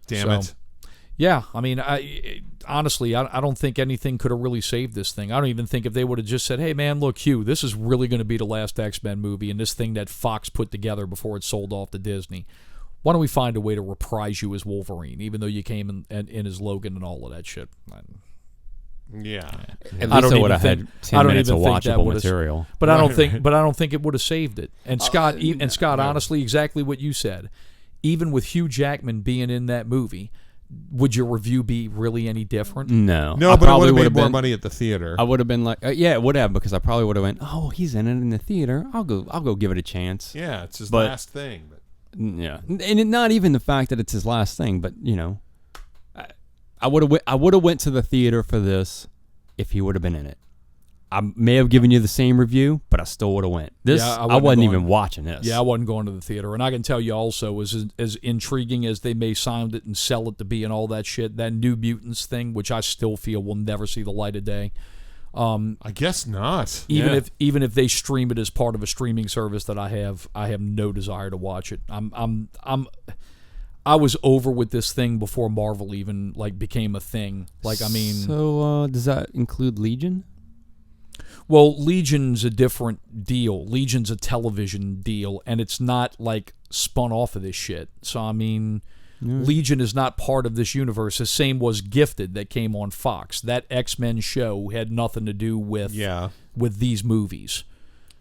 Speaker 3: damn it.
Speaker 1: Yeah, I mean, honestly, I don't think anything could have really saved this thing. I don't even think if they would have just said, hey, man, look, Hugh, this is really going to be the last X-Men movie and this thing that Fox put together before it sold off to Disney. Why don't we find a way to reprise you as Wolverine, even though you came in as Logan and all of that shit?
Speaker 3: Yeah.
Speaker 2: At least I would have had 10 minutes of watchable material.
Speaker 1: But I don't think it would have saved it. And Scott, honestly, exactly what you said. Even with Hugh Jackman being in that movie, would your review be really any different?
Speaker 2: No,
Speaker 3: but it would have made more money at the theater.
Speaker 2: I would have been like, yeah, it would have, because I probably would have went, oh, he's in it in the theater. I'll go give it a chance.
Speaker 3: Yeah, it's his last thing. But.
Speaker 2: Yeah, and not even the fact that it's his last thing, but I would have went to the theater for this if he would have been in it. I may have given you the same review, but I still would have went. I wasn't even watching this.
Speaker 1: Yeah, I wasn't going to the theater. And I can tell you also, as intriguing as they may sound it and sell it to be and all that shit, that New Mutants thing, which I still feel will never see the light of day.
Speaker 3: I guess not.
Speaker 1: Even if they stream it as part of a streaming service that I have no desire to watch it. I was over with this thing before Marvel even became a thing.
Speaker 2: So does that include Legion?
Speaker 1: Well, Legion's a different deal. Legion's a television deal, and it's not spun off of this shit. So I mean, Legion is not part of this universe. The same was Gifted that came on Fox. That X-Men show had nothing to do with these movies.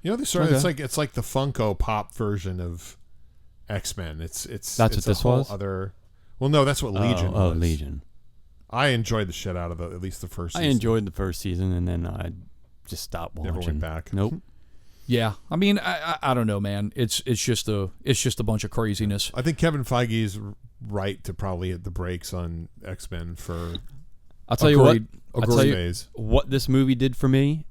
Speaker 3: It's like the Funko Pop version of X-Men. That's
Speaker 2: what this was.
Speaker 3: Well, no, that's what Legion was.
Speaker 2: Oh, Legion.
Speaker 3: I enjoyed the shit out of at least the first season.
Speaker 2: I enjoyed the first season, and then I just stopped watching.
Speaker 3: Never went back.
Speaker 2: Nope.
Speaker 1: Yeah, I mean, I don't know, man. It's just a bunch of craziness.
Speaker 3: I think Kevin Feige's right to probably hit the brakes on X-Men for.
Speaker 2: I'll tell you what this movie did for me,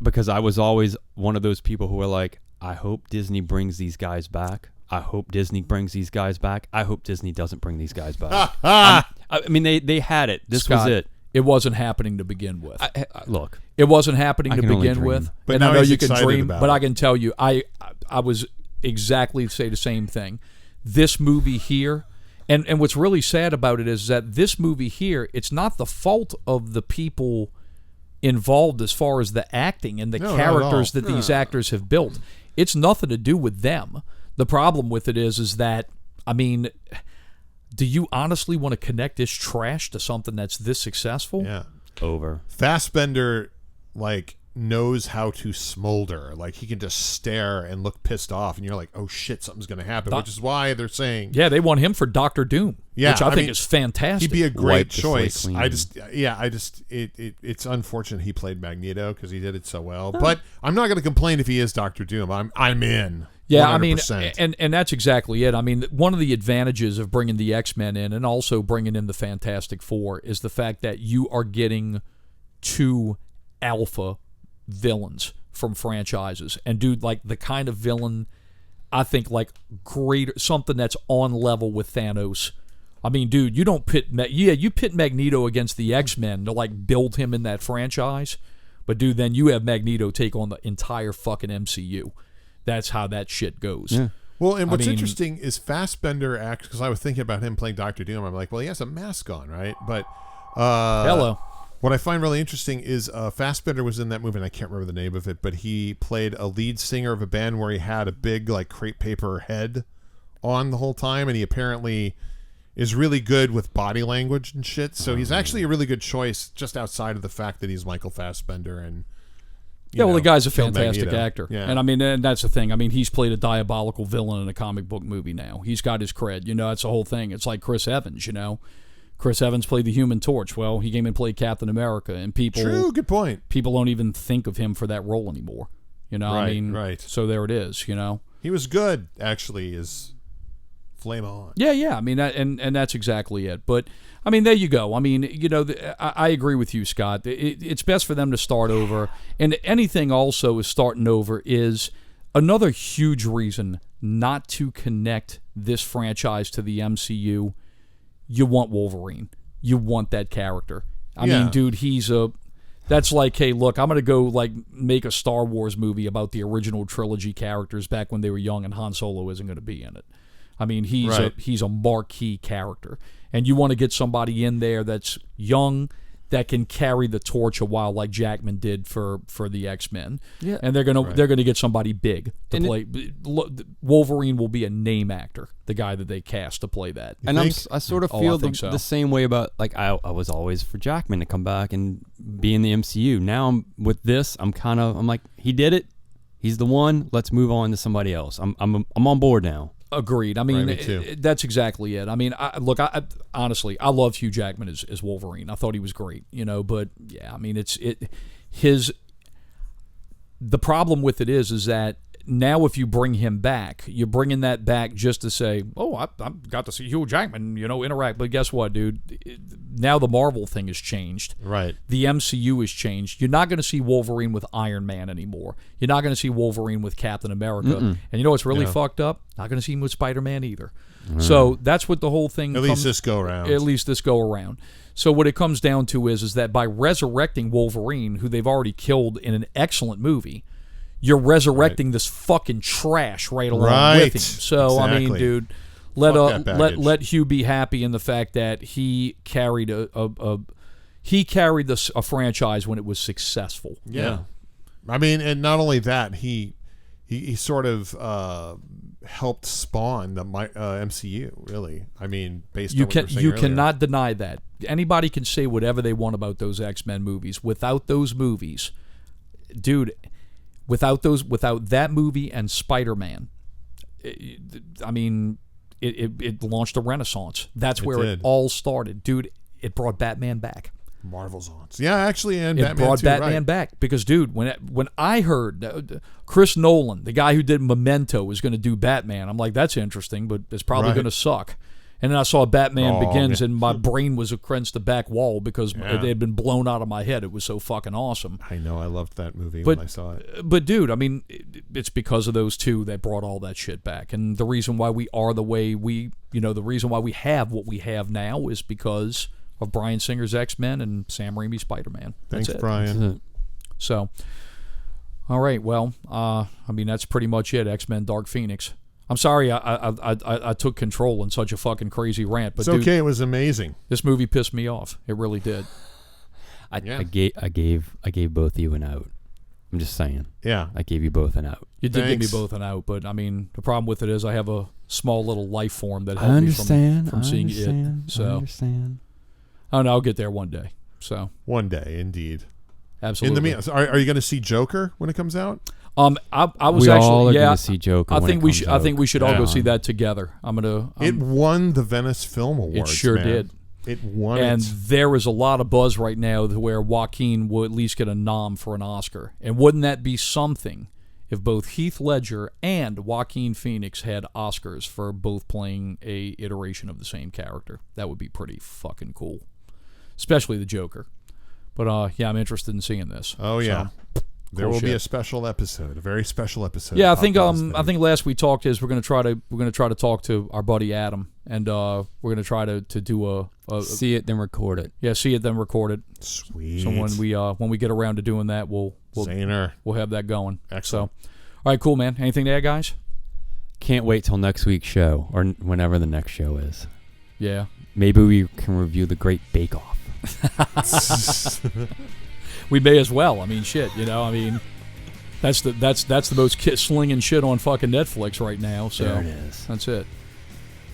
Speaker 2: because I was always one of those people who were like, I hope Disney brings these guys back. I hope Disney brings these guys back. I hope Disney doesn't bring these guys back. I mean, they had it. This
Speaker 1: Scott,
Speaker 2: was it.
Speaker 1: It wasn't happening to begin with.
Speaker 2: Look,
Speaker 1: it wasn't happening to begin with.
Speaker 3: But
Speaker 1: and
Speaker 3: now
Speaker 1: I know
Speaker 3: he's
Speaker 1: you can dream,
Speaker 3: about
Speaker 1: but
Speaker 3: it.
Speaker 1: I can tell you, I was exactly say the same thing. This movie here, and what's really sad about it is that this movie here, it's not the fault of the people involved as far as the acting and the characters that these actors have built. It's nothing to do with them. The problem with it is that, I mean, do you honestly want to connect this trash to something that's this successful?
Speaker 3: Yeah.
Speaker 2: Over.
Speaker 3: Fassbender, knows how to smolder. He can just stare and look pissed off, and you're like, oh shit, something's going to happen, which is why they're saying.
Speaker 1: Yeah, they want him for Dr. Doom, which I think is fantastic.
Speaker 3: He'd be a great choice. It's unfortunate he played Magneto because he did it so well. But I'm not going to complain if he is Dr. Doom. I'm in.
Speaker 1: Yeah,
Speaker 3: 100%.
Speaker 1: I mean, and that's exactly it. I mean, one of the advantages of bringing the X-Men in and also bringing in the Fantastic Four is the fact that you are getting 2 alpha villains from franchises. And dude, the kind of villain, I think, greater, something that's on level with Thanos. I mean, dude, you don't pit you pit Magneto against the X-Men to build him in that franchise, but dude, then you have Magneto take on the entire fucking MCU. That's how that shit goes.
Speaker 2: Yeah.
Speaker 3: Well, and what's interesting is Fassbender acts, because I was thinking about him playing Dr. Doom. I'm like, well, he has a mask on, right? But
Speaker 1: hello.
Speaker 3: What I find really interesting is Fassbender was in that movie, and I can't remember the name of it, but he played a lead singer of a band where he had a big crepe paper head on the whole time, and he apparently is really good with body language and shit. So he's actually a really good choice, just outside of the fact that he's Michael Fassbender and.
Speaker 1: The guy's a fantastic actor.
Speaker 3: Yeah.
Speaker 1: And I mean, and that's the thing. I mean, he's played a diabolical villain in a comic book movie now. He's got his cred. That's the whole thing. It's like Chris Evans, Chris Evans played the Human Torch. Well, he came and played Captain America, and people...
Speaker 3: True, good point.
Speaker 1: People don't even think of him for that role anymore. You know,
Speaker 3: right,
Speaker 1: I mean,
Speaker 3: right.
Speaker 1: So there it is. You know,
Speaker 3: he was good. Actually, is flame on.
Speaker 1: Yeah. I mean, and that's exactly it. But I mean, there you go. I mean, you know, I agree with you, Scott. It's best for them to start over, and anything also is starting over is another huge reason not to connect this franchise to the MCU. You want Wolverine. You want that character. I mean, dude, that's like, hey, look, I'm going to go like make a Star Wars movie about the original trilogy characters back when they were young and Han Solo isn't going to be in it. I mean, he's a marquee character. And you want to get somebody in there that's young, that can carry the torch a while, like Jackman did for the X-Men. Yeah. And they're gonna get somebody big to play. Wolverine will be a name actor, the guy that they cast to play that.
Speaker 2: And I sort of feel the same way about, like, I was always for Jackman to come back and be in the MCU. Now with this, I'm like, he did it. He's the one. Let's move on to somebody else. I'm on board now.
Speaker 1: Agreed. I mean, that's exactly it. I mean, I honestly, I love Hugh Jackman as Wolverine. I thought he was great, you know. But yeah, I mean, the problem with it is that now if you bring him back, you're bringing that back just to say, oh, I got to see Hugh Jackman, you know, interact. But guess what, dude? Now the Marvel thing has changed.
Speaker 3: Right.
Speaker 1: The MCU has changed. You're not going to see Wolverine with Iron Man anymore. You're not going to see Wolverine with Captain America. And you know what's really fucked up? Not going to see him with Spider-Man either. So that's what the whole thing.
Speaker 3: At least this go around.
Speaker 1: So what it comes down to is that by resurrecting Wolverine, who they've already killed in an excellent movie, you're resurrecting this fucking trash right along with him. So exactly. I mean, dude, let Hugh be happy in the fact that he carried a franchise when it was successful.
Speaker 3: Yeah. I mean, and not only that, he sort of helped spawn the MCU. Really, I mean, based on what you were saying earlier.
Speaker 1: Cannot deny that. Anybody can say whatever they want about those X-Men movies. Without those movies, dude. Without that movie and Spider-Man, I mean, it launched a renaissance. That's where it all started, dude. It brought Batman back.
Speaker 3: Marvel's on. Yeah, actually, and
Speaker 1: it
Speaker 3: Batman
Speaker 1: brought
Speaker 3: too,
Speaker 1: Batman back because, dude, when I heard Chris Nolan, the guy who did Memento, was going to do Batman, I'm like, that's interesting, but it's probably going to suck. And then I saw Batman Begins, and my brain was against the back wall because it had been blown out of my head. It was so fucking awesome.
Speaker 3: I know. I loved that movie when I saw it.
Speaker 1: But, dude, I mean, it's because of those two that brought all that shit back. And the reason why we are the way the reason why we have what we have now is because of Bryan Singer's X-Men and Sam Raimi's Spider-Man.
Speaker 3: Thanks, Brian.
Speaker 1: So, all right. Well, I mean, that's pretty much it. X-Men Dark Phoenix. I'm sorry I took control in such a fucking crazy rant, but
Speaker 3: it's okay. Dude, it was amazing.
Speaker 1: This movie pissed me off. It really did.
Speaker 2: I gave both of you an out. I'm just saying.
Speaker 3: Yeah.
Speaker 2: I gave you both an out.
Speaker 1: You did give me both an out, but I mean, the problem with it is I have a small little life form that helped me from seeing it. So
Speaker 2: I understand.
Speaker 1: I don't know. I'll get there one day. So
Speaker 3: one day, indeed.
Speaker 1: Absolutely.
Speaker 3: In the meantime, are you going to see Joker when it comes out?
Speaker 1: I was actually
Speaker 2: going to see Joker.
Speaker 1: I think we should all go see that together.
Speaker 3: It won the Venice Film Awards.
Speaker 1: It sure did.
Speaker 3: It won.
Speaker 1: And there is a lot of buzz right now where Joaquin will at least get a nom for an Oscar. And wouldn't that be something if both Heath Ledger and Joaquin Phoenix had Oscars for both playing a iteration of the same character? That would be pretty fucking cool, especially the Joker. But yeah, I'm interested in seeing this.
Speaker 3: Oh yeah. So, there will be a special episode, a very special episode.
Speaker 1: Yeah, I think last we talked is we're gonna try to talk to our buddy Adam, and we're gonna try to do a
Speaker 2: see it then record it.
Speaker 1: Yeah, see it then record it.
Speaker 3: Sweet.
Speaker 1: So when we get around to doing that, we'll have that going.
Speaker 3: Excellent.
Speaker 1: So, all right, cool, man. Anything to add, guys?
Speaker 2: Can't wait till next week's show or whenever the next show is.
Speaker 1: Yeah.
Speaker 2: Maybe we can review The Great Bake Off.
Speaker 1: We may as well. I mean, shit. You know, I mean, that's the most slinging shit on fucking Netflix right now. So
Speaker 2: there it is.
Speaker 1: That's it.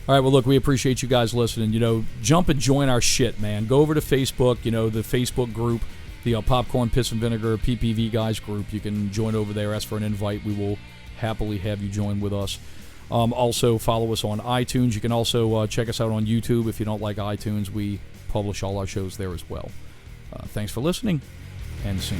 Speaker 1: All right. Well, look, we appreciate you guys listening. You know, jump and join our shit, man. Go over to Facebook. You know, the Facebook group, the Popcorn Piss and Vinegar PPVGuys group. You can join over there. Ask for an invite. We will happily have you join with us. Also, follow us on iTunes. You can also check us out on YouTube. If you don't like iTunes, we publish all our shows there as well. Thanks for listening. And soon.